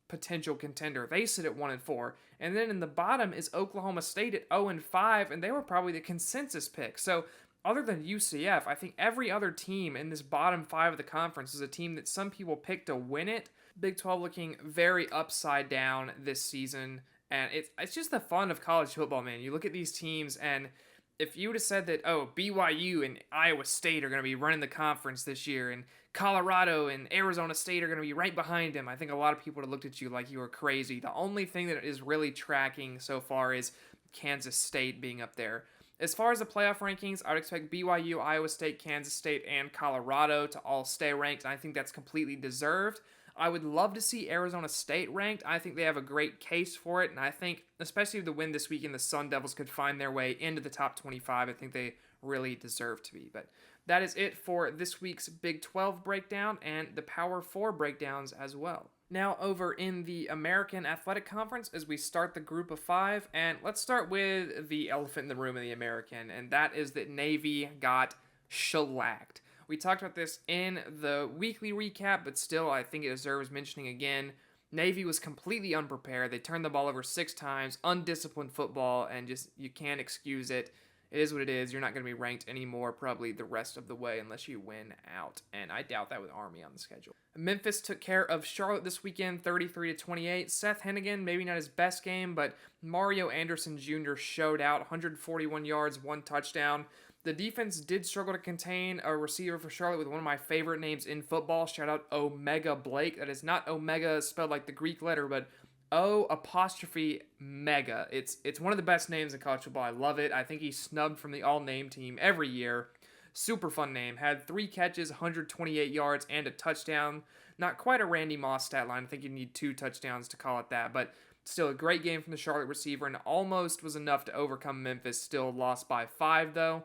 potential contender. They sit at 1-4. And then in the bottom is Oklahoma State at 0-5, and they were probably the consensus pick. So other than UCF, I think every other team in this bottom 5 of the conference is a team that some people pick to win it. Big 12 looking very upside down this season, and it's just the fun of college football, man. You look at these teams, and if you would have said that, oh, BYU and Iowa State are going to be running the conference this year, and Colorado and Arizona State are going to be right behind them, I think a lot of people would have looked at you like you were crazy. The only thing that is really tracking so far is Kansas State being up there. As far as the playoff rankings, I would expect BYU, Iowa State, Kansas State, and Colorado to all stay ranked, and I think that's completely deserved. I would love to see Arizona State ranked. I think they have a great case for it, and I think, especially with the win this weekend, the Sun Devils could find their way into the top 25. I think they really deserve to be. But that is it for this week's Big 12 breakdown and the Power 4 breakdowns as well. Now over in the American Athletic Conference as we start the group of 5, and let's start with the elephant in the room in the American, and that is that Navy got shellacked. We talked about this in the weekly recap, but still I think it deserves mentioning again. Navy was completely unprepared. They turned the ball over 6 times, undisciplined football, and just, you can't excuse it. It is what it is. You're not going to be ranked anymore probably the rest of the way unless you win out, and I doubt that with Army on the schedule. Memphis took care of Charlotte this weekend, 33-28. Seth Hennigan, maybe not his best game, but Mario Anderson Jr. showed out, 141 yards, 1 touchdown. The defense did struggle to contain a receiver for Charlotte with one of my favorite names in football. Shout out Omega Blake. That is not Omega spelled like the Greek letter, but O''Mega. It's one of the best names in college football. I love it. I think he's snubbed from the all-name team every year. Super fun name. Had 3 catches, 128 yards, and a touchdown. Not quite a Randy Moss stat line. I think you need 2 touchdowns to call it that, but still a great game from the Charlotte receiver, and almost was enough to overcome Memphis. Still lost by 5, though.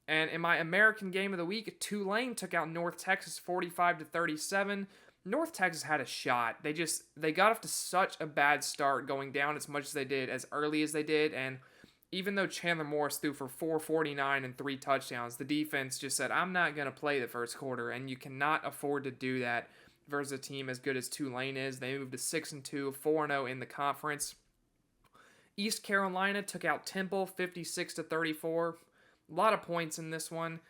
And in my American game of the week, Tulane took out North Texas 45-37. North Texas had a shot. They got off to such a bad start, going down as much as they did, as early as they did, and even though Chandler Morris threw for 449 and 3 touchdowns, the defense just said, I'm not going to play the first quarter, and you cannot afford to do that versus a team as good as Tulane is. They moved to 6-2, 4-0 in the conference. East Carolina took out Temple 56-34. A lot of points in this one,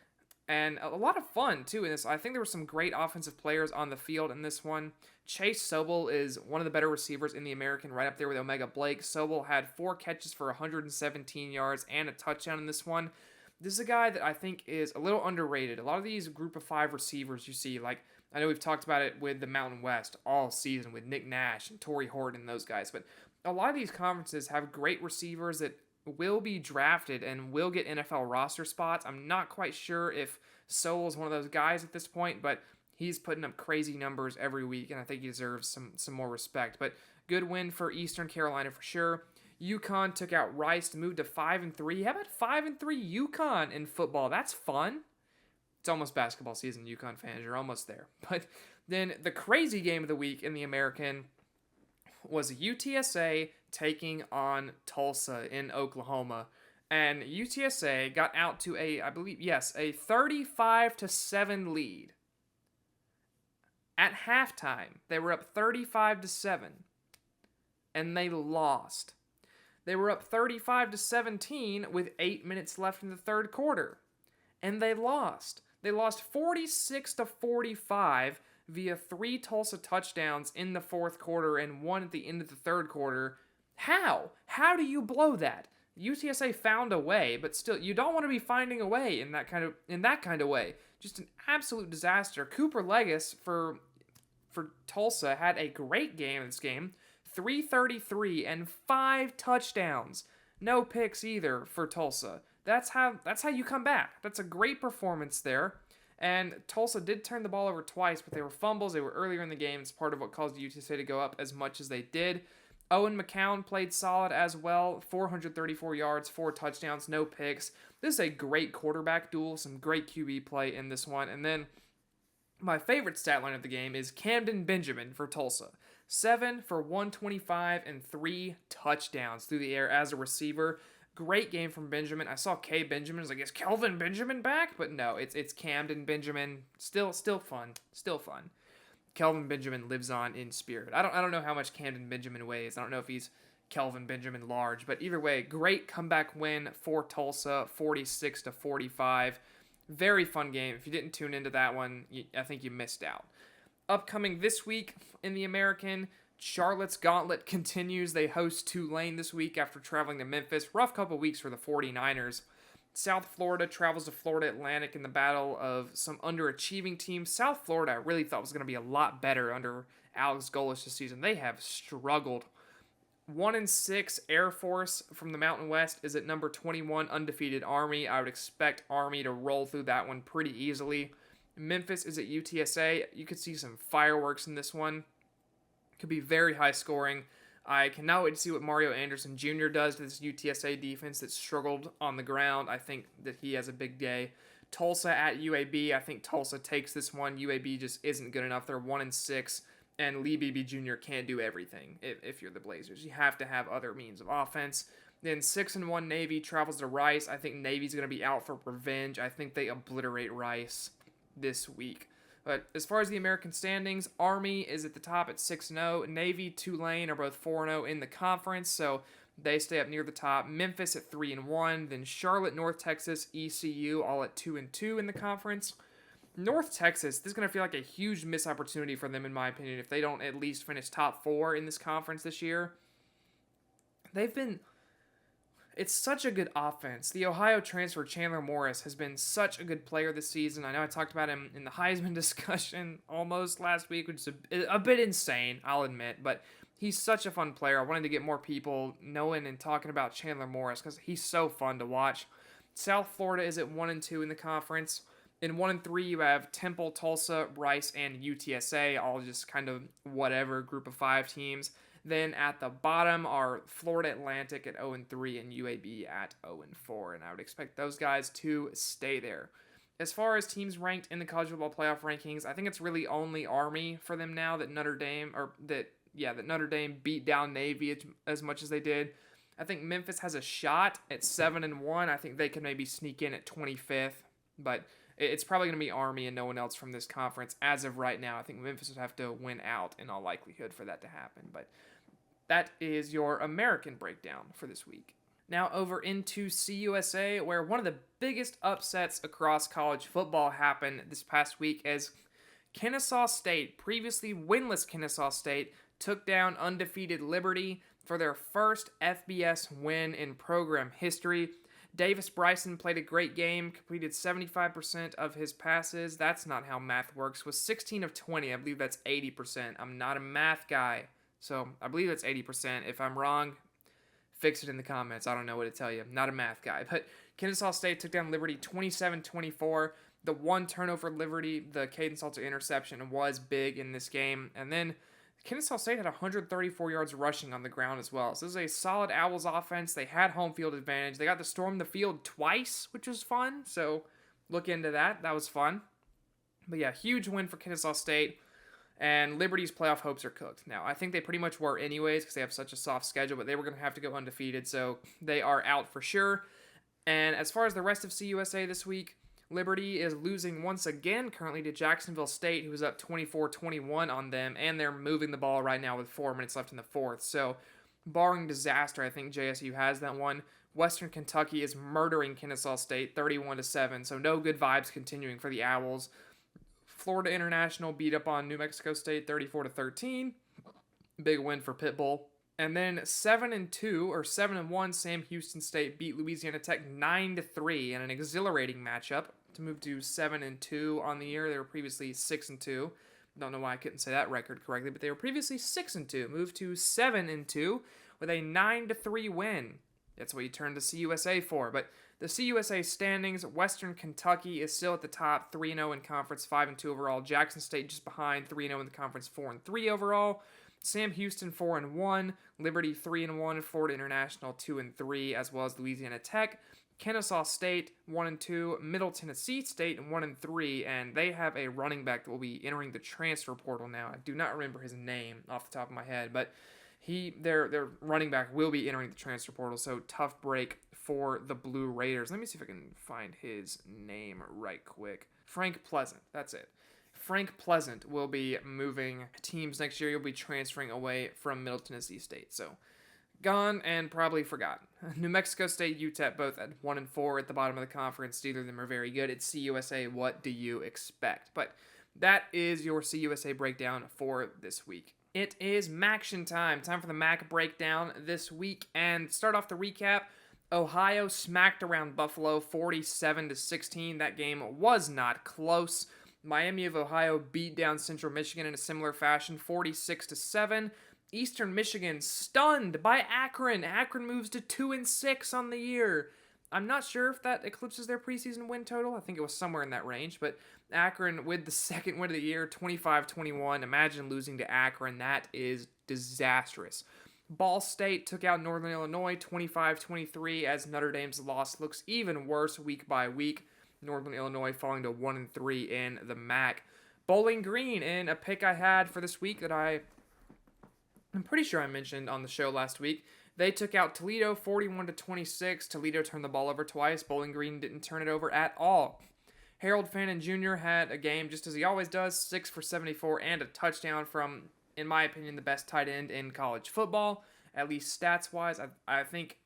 and a lot of fun, too, in this. I think there were some great offensive players on the field in this one. Chase Sobel is one of the better receivers in the American, right up there with Omega Blake. Sobel had 4 catches for 117 yards and a touchdown in this one. This is a guy that I think is a little underrated. A lot of these group of 5 receivers you see, like, I know we've talked about it with the Mountain West all season with Nick Nash and Torrey Horton and those guys, but a lot of these conferences have great receivers that will be drafted and will get NFL roster spots. I'm not quite sure if Sobel is one of those guys at this point, but he's putting up crazy numbers every week, and I think he deserves some more respect. But good win for Eastern Carolina for sure. UConn took out Rice to move to 5-3. How about 5-3 UConn in football? That's fun. It's almost basketball season, UConn fans. You're almost there. But then the crazy game of the week in the American was UTSA taking on Tulsa in Oklahoma. And UTSA got out to a 35-7 lead. At halftime, they were up 35-7. And they lost. They were up 35-17 with 8 minutes left in the third quarter. And they lost. They lost 46-45 via 3 Tulsa touchdowns in the fourth quarter and 1 at the end of the third quarter. How? How do you blow that? UTSA found a way, but still, you don't want to be finding a way in that kind of way. Just an absolute disaster. Cooper Legis for Tulsa had a great game in this game. 333 and 5 touchdowns. No picks either for Tulsa. That's how you come back. That's a great performance there. And Tulsa did turn the ball over twice, but they were fumbles. They were earlier in the game. It's part of what caused UTSA to go up as much as they did. Owen McCown played solid as well. 434 yards, 4 touchdowns, no picks. This is a great quarterback duel. Some great QB play in this one. And then my favorite stat line of the game is Camden Benjamin for Tulsa. 7 for 125 and 3 touchdowns through the air as a receiver. Great game from Benjamin. I saw Kay Benjamin. I was like, is Kelvin Benjamin back? But no, it's Camden Benjamin. Still fun. Still fun. Kelvin Benjamin lives on in spirit. I don't know how much Camden Benjamin weighs. I don't know if he's Kelvin Benjamin large. But either way, great comeback win for Tulsa, 46-45. Very fun game. If you didn't tune into that one, I think you missed out. Upcoming this week in the American, Charlotte's gauntlet continues. They host Tulane this week after traveling to Memphis. Rough couple weeks for the 49ers. South Florida travels to Florida Atlantic in the battle of some underachieving teams. South Florida I really thought was going to be a lot better under Alex Golesh this season. They have struggled. 1-6 Air Force from the Mountain West is at number 21, undefeated Army. I would expect Army to roll through that one pretty easily. Memphis is at UTSA. You could see some fireworks in this one. Could be very high scoring. I cannot wait to see what Mario Anderson Jr. does to this UTSA defense that struggled on the ground. I think that he has a big day. Tulsa at UAB. I think Tulsa takes this one. UAB just isn't good enough. They're 1-6, and Lee Beebe Jr. can't do everything if you're the Blazers. You have to have other means of offense. Then 6-1 Navy travels to Rice. I think Navy's going to be out for revenge. I think they obliterate Rice this week. But as far as the American standings, Army is at the top at 6-0. Navy, Tulane are both 4-0 in the conference, so they stay up near the top. Memphis at 3-1. Then Charlotte, North Texas, ECU all at 2-2 in the conference. North Texas, this is going to feel like a huge missed opportunity for them, in my opinion, if they don't at least finish top 4 in this conference this year. It's such a good offense. The Ohio transfer Chandler Morris has been such a good player this season. I know I talked about him in the Heisman discussion almost last week, which is a bit insane, I'll admit, but he's such a fun player. I wanted to get more people knowing and talking about Chandler Morris because he's so fun to watch. South Florida is at 1-2 in the conference. In 1-3, you have Temple, Tulsa, Rice, and UTSA, all just kind of whatever group of 5 teams. Then at the bottom are Florida Atlantic at 0-3 and UAB at 0-4, and I would expect those guys to stay there. As far as teams ranked in the college football playoff rankings, I think it's really only Army for them now that Notre Dame beat down Navy as much as they did. I think Memphis has a shot at 7-1. I think they can maybe sneak in at 25th, but it's probably going to be Army and no one else from this conference as of right now. I think Memphis would have to win out in all likelihood for that to happen, but that is your American breakdown for this week. Now over into CUSA, where one of the biggest upsets across college football happened this past week as Kennesaw State, previously winless Kennesaw State, took down undefeated Liberty for their first FBS win in program history. Davis Bryson played a great game, completed 75% of his passes. That's not how math works. Was 16 of 20. I believe that's 80%. I'm not a math guy, so I believe that's 80%. If I'm wrong, fix it in the comments. I don't know what to tell you. I'm not a math guy. But Kennesaw State took down Liberty 27-24. The one turnover Liberty, the Caden Salter interception, was big in this game. And then Kennesaw State had 134 yards rushing on the ground as well. So this is a solid Owls offense. They had home field advantage. They got to storm the field twice, which was fun. So look into that. That was fun. But yeah, huge win for Kennesaw State. And Liberty's playoff hopes are cooked. Now, I think they pretty much were anyways because they have such a soft schedule, but they were going to have to go undefeated. So they are out for sure. And as far as the rest of CUSA this week, Liberty is losing once again currently to Jacksonville State, who is up 24-21 on them, and they're moving the ball right now with 4 minutes left in the fourth. So, barring disaster, I think JSU has that one. Western Kentucky is murdering Kennesaw State 31-7, so no good vibes continuing for the Owls. Florida International beat up on New Mexico State 34-13. Big win for Pitbull. And then 7-1, Sam Houston State beat Louisiana Tech 9-3 in an exhilarating matchup to move to 7-2 on the year. They were previously 6-2. Don't know why I couldn't say that record correctly, but they were previously 6-2. Moved to 7-2 with a 9-3 win. That's what you turn to CUSA for. But the CUSA standings, Western Kentucky is still at the top, 3-0 in conference, 5-2 overall. Jackson State just behind, 3-0 in the conference, 4-3 overall. Sam Houston 4-1, Liberty 3-1, Florida International 2-3, as well as Louisiana Tech. Kennesaw State 1-2, Middle Tennessee State 1-3, and they have a running back that will be entering the transfer portal now. I do not remember his name off the top of my head, but their running back will be entering the transfer portal. So tough break for the Blue Raiders. Let me see if I can find his name right quick. Frank Pleasant. That's it. Frank Pleasant will be moving teams next year. He'll be transferring away from Middle Tennessee State. So, gone and probably forgotten. New Mexico State, UTEP, both at 1-4 at the bottom of the conference. Neither of them are very good. It's CUSA. What do you expect? But that is your CUSA breakdown for this week. It is Maction time. Time for the Mac breakdown this week. And start off the recap. Ohio smacked around Buffalo 47-16. That game was not close. Miami of Ohio beat down Central Michigan in a similar fashion, 46-7. Eastern Michigan stunned by Akron. Akron moves to 2-6 on the year. I'm not sure if that eclipses their preseason win total. I think it was somewhere in that range. But Akron with the second win of the year, 25-21. Imagine losing to Akron. That is disastrous. Ball State took out Northern Illinois 25-23 as Notre Dame's loss looks even worse week by week. Northern Illinois falling to 1-3 in the MAC. Bowling Green in a pick I had for this week that I'm pretty sure I mentioned on the show last week. They took out Toledo 41-26. Toledo turned the ball over twice. Bowling Green didn't turn it over at all. Harold Fannin Jr. had a game just as he always does, 6 for 74 and a touchdown from, in my opinion, the best tight end in college football, at least stats-wise. I think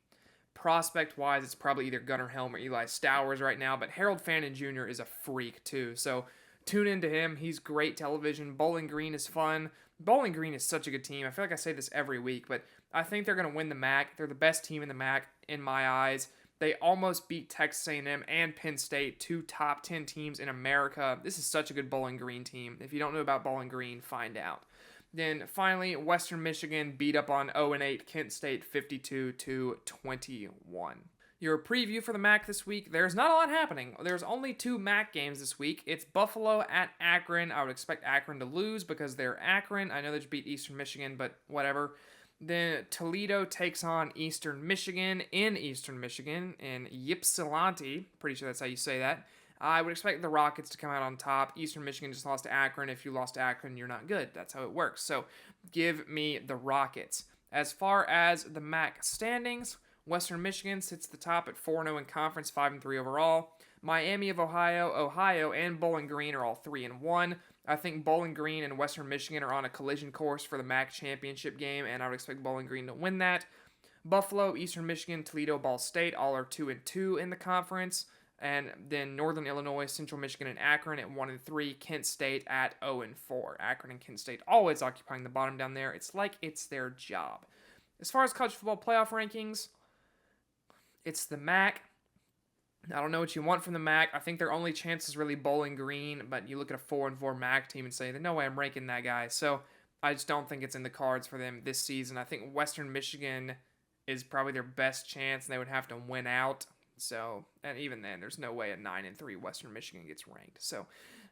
prospect-wise, it's probably either Gunnar Helm or Eli Stowers right now, but Harold Fannin Jr. is a freak too, so tune into him. He's great television. Bowling Green is fun. Bowling Green is such a good team. I feel like I say this every week, but I think they're going to win the MAC. They're the best team in the MAC in my eyes. They almost beat Texas A&M and Penn State, two top 10 teams in America. This is such a good Bowling Green team. If you don't know about Bowling Green, find out. Then finally, Western Michigan beat up on 0-8 Kent State 52-21. Your preview for the MAC this week, there's not a lot happening. There's only 2 MAC games this week. It's Buffalo at Akron. I would expect Akron to lose because they're Akron. I know they just beat Eastern Michigan, but whatever. Then Toledo takes on Eastern Michigan in Ypsilanti. Pretty sure that's how you say that. I would expect the Rockets to come out on top. Eastern Michigan just lost to Akron. If you lost to Akron, you're not good. That's how it works. So give me the Rockets. As far as the MAC standings, Western Michigan sits at the top at 4-0 in conference, 5-3 overall. Miami of Ohio, and Bowling Green are all 3-1. I think Bowling Green and Western Michigan are on a collision course for the MAC championship game, and I would expect Bowling Green to win that. Buffalo, Eastern Michigan, Toledo, Ball State all are 2-2 in the conference. And then Northern Illinois, Central Michigan, and Akron at 1-3. Kent State at 0-4. Akron and Kent State always occupying the bottom down there. It's like it's their job. As far as college football playoff rankings, it's the MAC. I don't know what you want from the MAC. I think their only chance is really Bowling Green, but you look at a 4-4 MAC team and say, there's no way I'm ranking that guy. So I just don't think it's in the cards for them this season. I think Western Michigan is probably their best chance, and they would have to win out. So, and even then, there's no way at 9-3 Western Michigan gets ranked. So,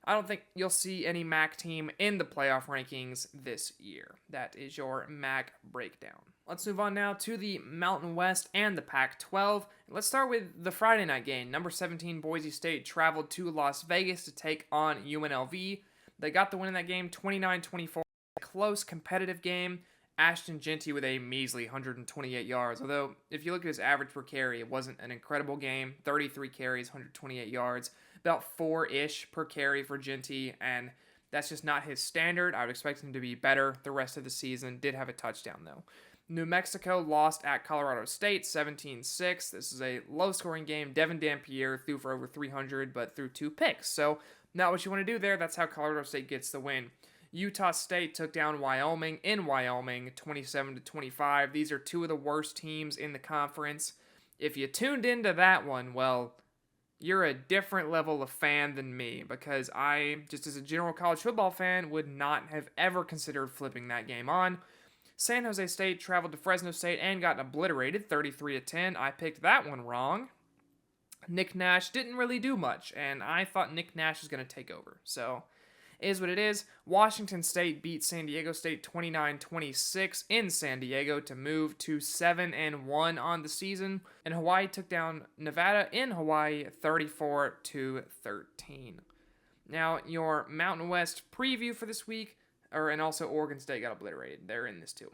I don't think you'll see any MAC team in the playoff rankings this year. That is your MAC breakdown. Let's move on now to the Mountain West and the Pac-12. Let's start with the Friday night game. Number 17 Boise State traveled to Las Vegas to take on UNLV. They got the win in that game, 29-24. A close, competitive game. Ashton Jeanty with a measly 128 yards. Although, if you look at his average per carry, it wasn't an incredible game. 33 carries, 128 yards. About 4-ish per carry for Jeanty, and that's just not his standard. I would expect him to be better the rest of the season. Did have a touchdown, though. New Mexico lost at Colorado State, 17-6. This is a low-scoring game. Devin Dampier threw for over 300, but threw 2 picks. So, not what you want to do there. That's how Colorado State gets the win. Utah State took down Wyoming in Wyoming, 27-25. These are 2 of the worst teams in the conference. If you tuned into that one, well, you're a different level of fan than me, because I, just as a general college football fan, would not have ever considered flipping that game on. San Jose State traveled to Fresno State and got obliterated, 33-10. I picked that one wrong. Nick Nash didn't really do much, and I thought Nick Nash was going to take over, so is what it is. Washington State beat San Diego State 29-26 in San Diego to move to 7-1 on the season. And Hawaii took down Nevada in Hawaii 34-13. Now, your Mountain West preview for this week, and also Oregon State got obliterated. They're in this too.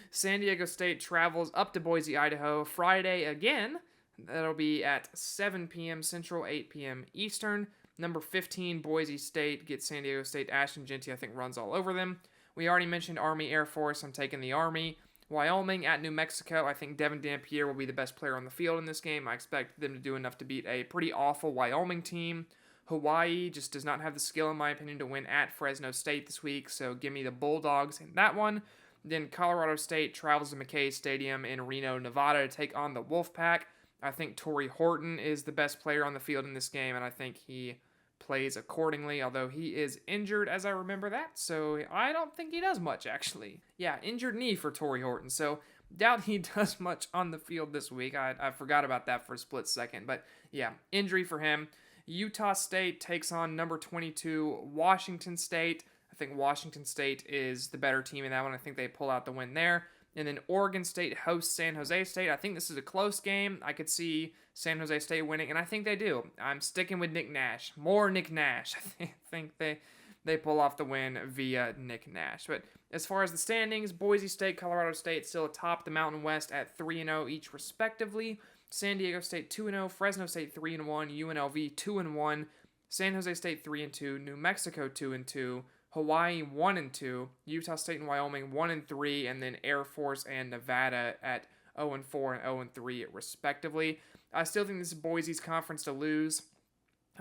San Diego State travels up to Boise, Idaho Friday again. That'll be at 7 p.m. Central, 8 p.m. Eastern. Number 15, Boise State gets San Diego State. Ashton Jeanty, I think, runs all over them. We already mentioned Army Air Force. I'm taking the Army. Wyoming at New Mexico. I think Devin Dampier will be the best player on the field in this game. I expect them to do enough to beat a pretty awful Wyoming team. Hawaii just does not have the skill, in my opinion, to win at Fresno State this week, so give me the Bulldogs in that one. Then Colorado State travels to McKay Stadium in Reno, Nevada to take on the Wolfpack. I think Torrey Horton is the best player on the field in this game, and I think he plays accordingly, although he is injured as I remember that, so I don't think he does much, actually. Yeah, injured knee for Torrey Horton, so doubt he does much on the field this week. I forgot about that for a split second, but yeah, injury for him. Utah State takes on number 22 Washington State. I think Washington State is the better team in that one. I think they pull out the win there. And then Oregon State hosts San Jose State. I think this is a close game. I could see San Jose State winning, and I think they do. I'm sticking with Nick Nash. More Nick Nash. I think they pull off the win via Nick Nash. But as far as the standings, Boise State, Colorado State still atop the Mountain West at 3-0 each respectively. San Diego State 2-0, Fresno State 3-1, UNLV 2-1, San Jose State 3-2, New Mexico 2-2, Hawaii 1-2, Utah State and Wyoming 1-3, and then Air Force and Nevada at 0-4 and 0-3 respectively. I still think this is Boise's conference to lose.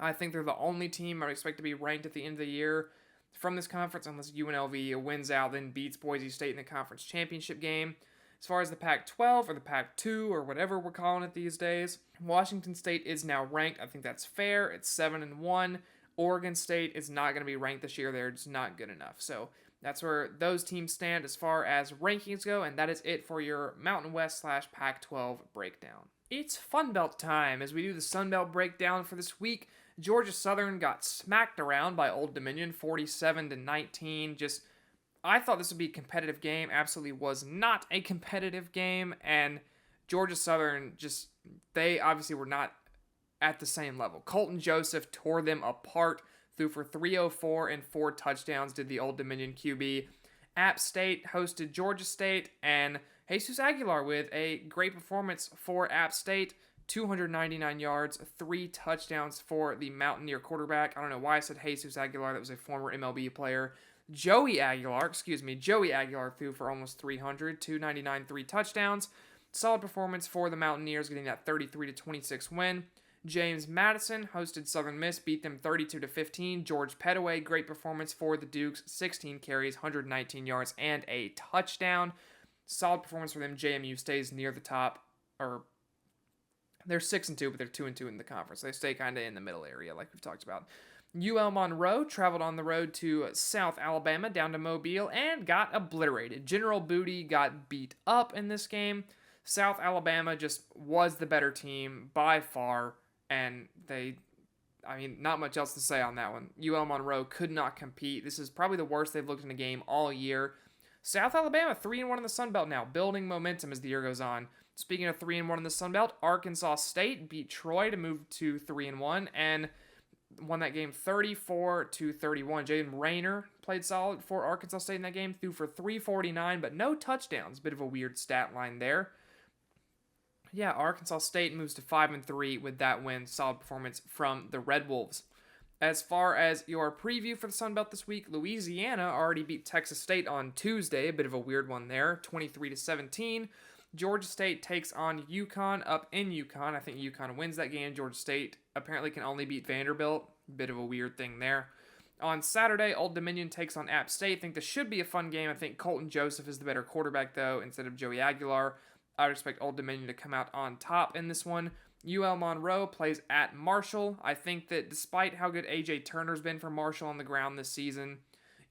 I think they're the only team I would expect to be ranked at the end of the year from this conference, unless UNLV wins out, then beats Boise State in the conference championship game. As far as the Pac-12 or the Pac-2 or whatever we're calling it these days, Washington State is now ranked. I think that's fair. It's 7-1. Oregon State is not going to be ranked this year. They're just not good enough. So that's where those teams stand as far as rankings go, and that is it for your Mountain West / Pac-12 breakdown. It's Fun Belt time as we do the Sun Belt breakdown for this week. Georgia Southern got smacked around by Old Dominion, 47-19. I thought this would be a competitive game. Absolutely was not a competitive game, and Georgia Southern they obviously were not at the same level. Colton Joseph tore them apart, threw for 304 and 4 touchdowns, did the Old Dominion QB. App State hosted Georgia State, and Jesus Aguilar with a great performance for App State. 299 yards, 3 touchdowns for the Mountaineer quarterback. I don't know why I said Jesus Aguilar. That was a former MLB player. Joey Aguilar threw for almost 300, 299, 3 touchdowns. Solid performance for the Mountaineers, getting that 33-26 win. James Madison hosted Southern Miss, beat them 32-15. George Pettaway, great performance for the Dukes, 16 carries, 119 yards, and a touchdown. Solid performance for them. JMU stays near the top, they're 6-2, but they're 2-2 in the conference. They stay kind of in the middle area, like we've talked about. UL Monroe traveled on the road to South Alabama, down to Mobile, and got obliterated. General Booty got beat up in this game. South Alabama just was the better team by far, and not much else to say on that one. UL Monroe could not compete. This is probably the worst they've looked in a game all year. South Alabama, 3-1 in the Sun Belt now, building momentum as the year goes on. Speaking of 3-1 in the Sun Belt, Arkansas State beat Troy to move to 3-1 and won that game 34-31. Jaden Rayner played solid for Arkansas State in that game, threw for 349, but no touchdowns. Bit of a weird stat line there. Yeah, Arkansas State moves to 5-3 with that win. Solid performance from the Red Wolves. As far as your preview for the Sun Belt this week, Louisiana already beat Texas State on Tuesday. A bit of a weird one there, 23-17. Georgia State takes on UConn up in UConn. I think UConn wins that game. Georgia State apparently can only beat Vanderbilt. Bit of a weird thing there. On Saturday, Old Dominion takes on App State. I think this should be a fun game. I think Colton Joseph is the better quarterback, though, instead of Joey Aguilar. I would expect Old Dominion to come out on top in this one. UL Monroe plays at Marshall. I think that despite how good A.J. Turner's been for Marshall on the ground this season,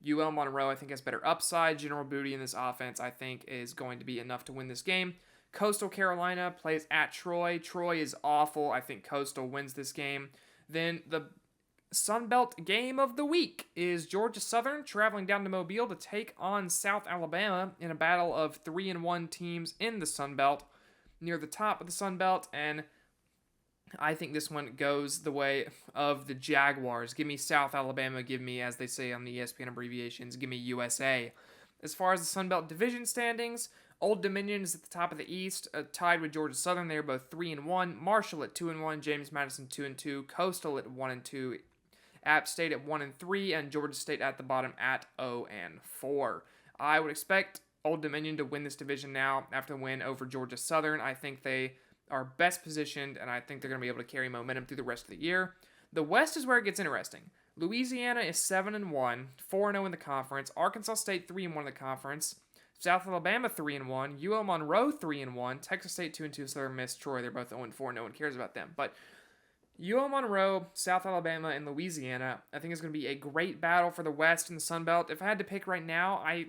UL Monroe, I think, has better upside. General Booty in this offense, I think, is going to be enough to win this game. Coastal Carolina plays at Troy. Troy is awful. I think Coastal wins this game. Then the Sun Belt game of the week is Georgia Southern traveling down to Mobile to take on South Alabama in a battle of 3-1 teams in the Sun Belt near the top of the Sun Belt, and I think this one goes the way of the Jaguars. Give me South Alabama. Give me, as they say on the ESPN abbreviations, give me USA. As far as the Sun Belt division standings, Old Dominion is at the top of the East, tied with Georgia Southern. They are both 3-1. Marshall at 2-1. James Madison 2-2. Coastal at 1-2. App State at 1-3, and Georgia State at the bottom at 0-4. I would expect Old Dominion to win this division now after the win over Georgia Southern. I think they are best positioned, and I think they're going to be able to carry momentum through the rest of the year. The West is where it gets interesting. Louisiana is 7-1, 4-0 in the conference. Arkansas State 3-1 in the conference. South Alabama 3-1, UL Monroe 3-1, Texas State 2-2, Southern Miss, Troy, they're both 0-4. No one cares about them. But UL Monroe, South Alabama, and Louisiana, I think is going to be a great battle for the West and the Sun Belt. If I had to pick right now, I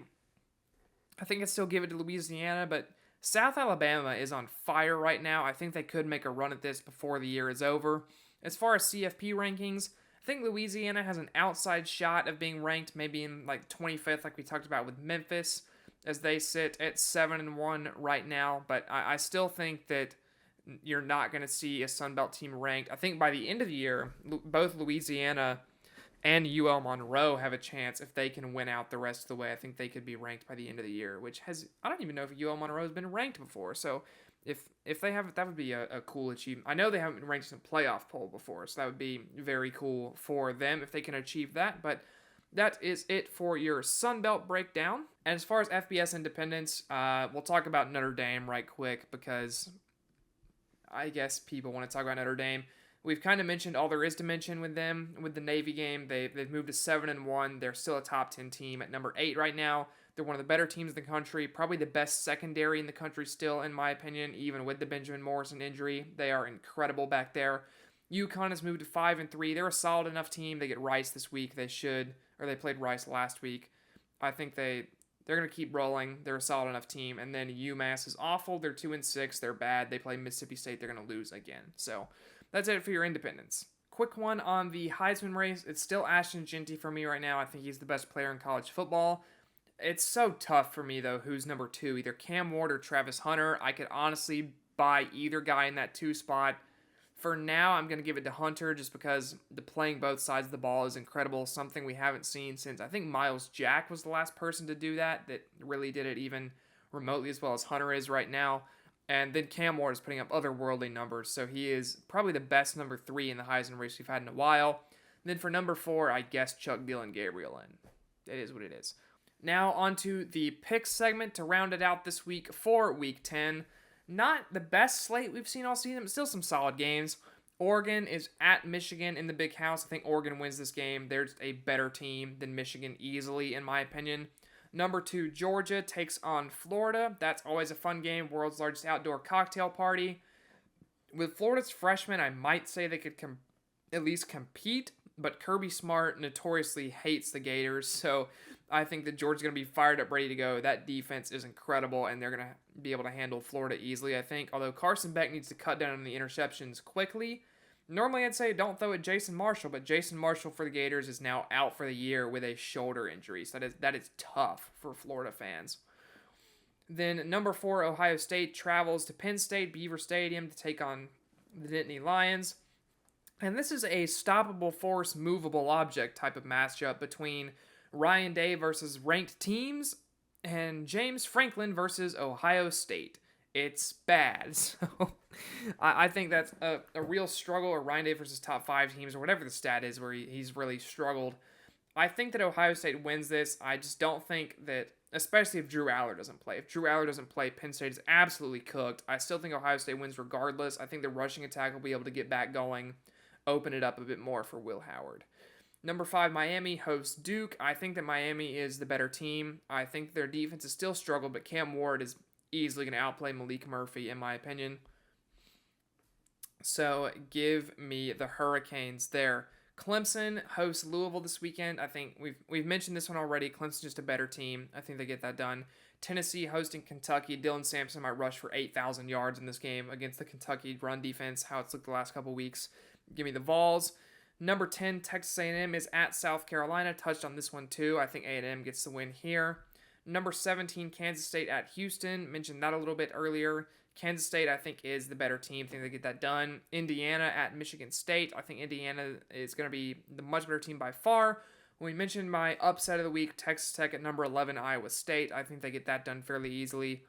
think I'd still give it to Louisiana, but South Alabama is on fire right now. I think they could make a run at this before the year is over. As far as CFP rankings, I think Louisiana has an outside shot of being ranked maybe in like 25th, like we talked about with Memphis, as they sit at 7-1 right now. But I still think that you're not going to see a Sun Belt team ranked. I think by the end of the year, both Louisiana and UL Monroe have a chance if they can win out the rest of the way. I think they could be ranked by the end of the year, I don't even know if UL Monroe has been ranked before. So if they have, that would be a cool achievement. I know they haven't been ranked in a playoff poll before, so that would be very cool for them if they can achieve that. But that is it for your Sun Belt breakdown. And as far as FBS independence, we'll talk about Notre Dame right quick because I guess people want to talk about Notre Dame. We've kind of mentioned all there is to mention with them. With the Navy game, they've moved to 7-1. They're still a top 10 team at number 8 right now. They're one of the better teams in the country, probably the best secondary in the country still, in my opinion, even with the Benjamin Morrison injury. They are incredible back there. UConn has moved to 5-3. They're a solid enough team. They get Rice this week. They played Rice last week. I think they're going to keep rolling. They're a solid enough team. And then UMass is awful. They're 2-6. They're bad. They play Mississippi State. They're going to lose again. So that's it for your independents. Quick one on the Heisman race. It's still Ashton Jeanty for me right now. I think he's the best player in college football. It's so tough for me, though, who's number 2, either Cam Ward or Travis Hunter. I could honestly buy either guy in that 2 spot. For now, I'm going to give it to Hunter just because the playing both sides of the ball is incredible, something we haven't seen since, I think Miles Jack was the last person to do that really did it even remotely as well as Hunter is right now. And then Cam Ward is putting up otherworldly numbers, so he is probably the best number 3 in the Heisman race we've had in a while. And then for number 4, I guess Chuck Dillon Gabriel, and it is what it is. Now onto the picks segment to round it out this week for Week 10. Not the best slate we've seen all season, but still some solid games. Oregon is at Michigan in the Big House. I think Oregon wins this game. They're just a better team than Michigan easily, in my opinion. Number 2, Georgia takes on Florida. That's always a fun game. World's largest outdoor cocktail party. With Florida's freshmen, I might say they could at least compete, but Kirby Smart notoriously hates the Gators, so I think that Georgia's going to be fired up, ready to go. That defense is incredible, and they're going to be able to handle Florida easily, I think. Although Carson Beck needs to cut down on the interceptions quickly. Normally, I'd say don't throw at Jason Marshall, but Jason Marshall for the Gators is now out for the year with a shoulder injury. So that is tough for Florida fans. Then number 4, Ohio State travels to Penn State Beaver Stadium to take on the Nittany Lions. And this is a stoppable force, movable object type of matchup between Ryan Day versus ranked teams and James Franklin versus Ohio State. It's bad. So I think that's a real struggle, or Ryan Day versus top 5 teams, or whatever the stat is where he's really struggled. I think that Ohio State wins this. I just don't think that, especially if Drew Aller doesn't play. If Drew Aller doesn't play, Penn State is absolutely cooked. I still think Ohio State wins regardless. I think the rushing attack will be able to get back going, open it up a bit more for Will Howard. Number 5, Miami hosts Duke. I think that Miami is the better team. I think their defense is still struggled, but Cam Ward is easily going to outplay Malik Murphy, in my opinion. So give me the Hurricanes there. Clemson hosts Louisville this weekend. I think we've mentioned this one already. Clemson's just a better team. I think they get that done. Tennessee hosting Kentucky. Dylan Sampson might rush for 8,000 yards in this game against the Kentucky run defense, how it's looked the last couple weeks. Give me the Vols. Number 10, Texas A&M is at South Carolina. Touched on this one too. I think A&M gets the win here. Number 17, Kansas State at Houston. Mentioned that a little bit earlier. Kansas State, I think, is the better team. I think they get that done. Indiana at Michigan State. I think Indiana is going to be the much better team by far. When we mentioned my upset of the week, Texas Tech at number 11, Iowa State. I think they get that done fairly easily.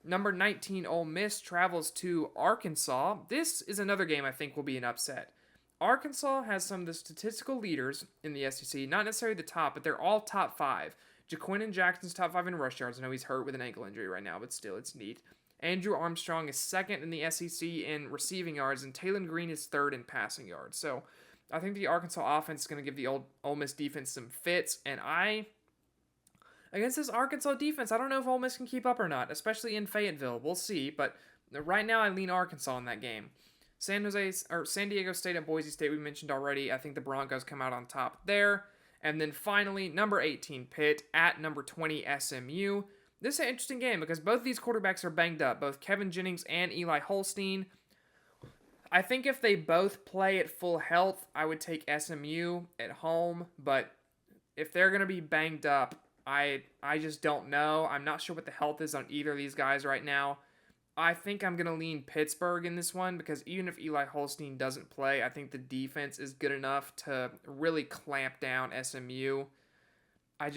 Number 19, Ole Miss travels to Arkansas. This is another game I think will be an upset. Arkansas has some of the statistical leaders in the SEC. Not necessarily the top, but they're all top 5. Jaquinton Jackson's top 5 in rush yards. I know he's hurt with an ankle injury right now, but still, it's neat. Andrew Armstrong is second in the SEC in receiving yards, and Taylon Green is third in passing yards. So I think the Arkansas offense is going to give the Ole Miss defense some fits, and against this Arkansas defense, I don't know if Ole Miss can keep up or not, especially in Fayetteville. We'll see, but right now I lean Arkansas in that game. San Diego State and Boise State we mentioned already. I think the Broncos come out on top there. And then finally, number 18 Pitt at number 20 SMU. This is an interesting game because both of these quarterbacks are banged up, both Kevin Jennings and Eli Holstein. I think if they both play at full health, I would take SMU at home, but if they're going to be banged up, I just don't know. I'm not sure what the health is on either of these guys right now. I think I'm going to lean Pittsburgh in this one because even if Eli Holstein doesn't play, I think the defense is good enough to really clamp down SMU. I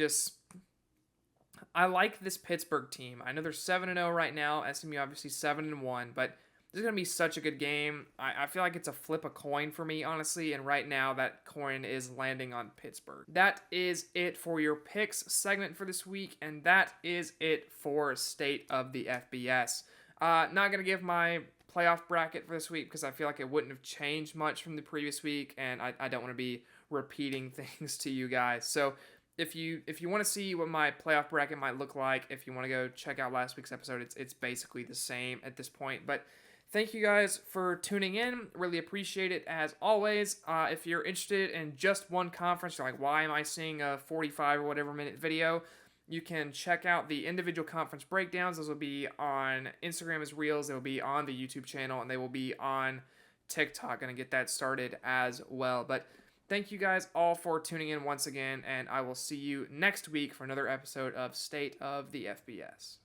like this Pittsburgh team. I know they're 7-0 right now. SMU obviously 7-1, but this is going to be such a good game. I feel like it's a flip a coin for me, honestly, and right now that coin is landing on Pittsburgh. That is it for your picks segment for this week, and that is it for State of the FBS. Not going to give my playoff bracket for this week because I feel like it wouldn't have changed much from the previous week, and I don't want to be repeating things to you guys. So if you want to see what my playoff bracket might look like, if you want to go check out last week's episode, it's basically the same at this point. But thank you guys for tuning in. Really appreciate it as always. If you're interested in just one conference, you're like, why am I seeing a 45 or whatever minute video? You can check out the individual conference breakdowns. Those will be on Instagram as Reels. They will be on the YouTube channel, and they will be on TikTok. Going to get that started as well. But thank you guys all for tuning in once again, and I will see you next week for another episode of State of the FBS.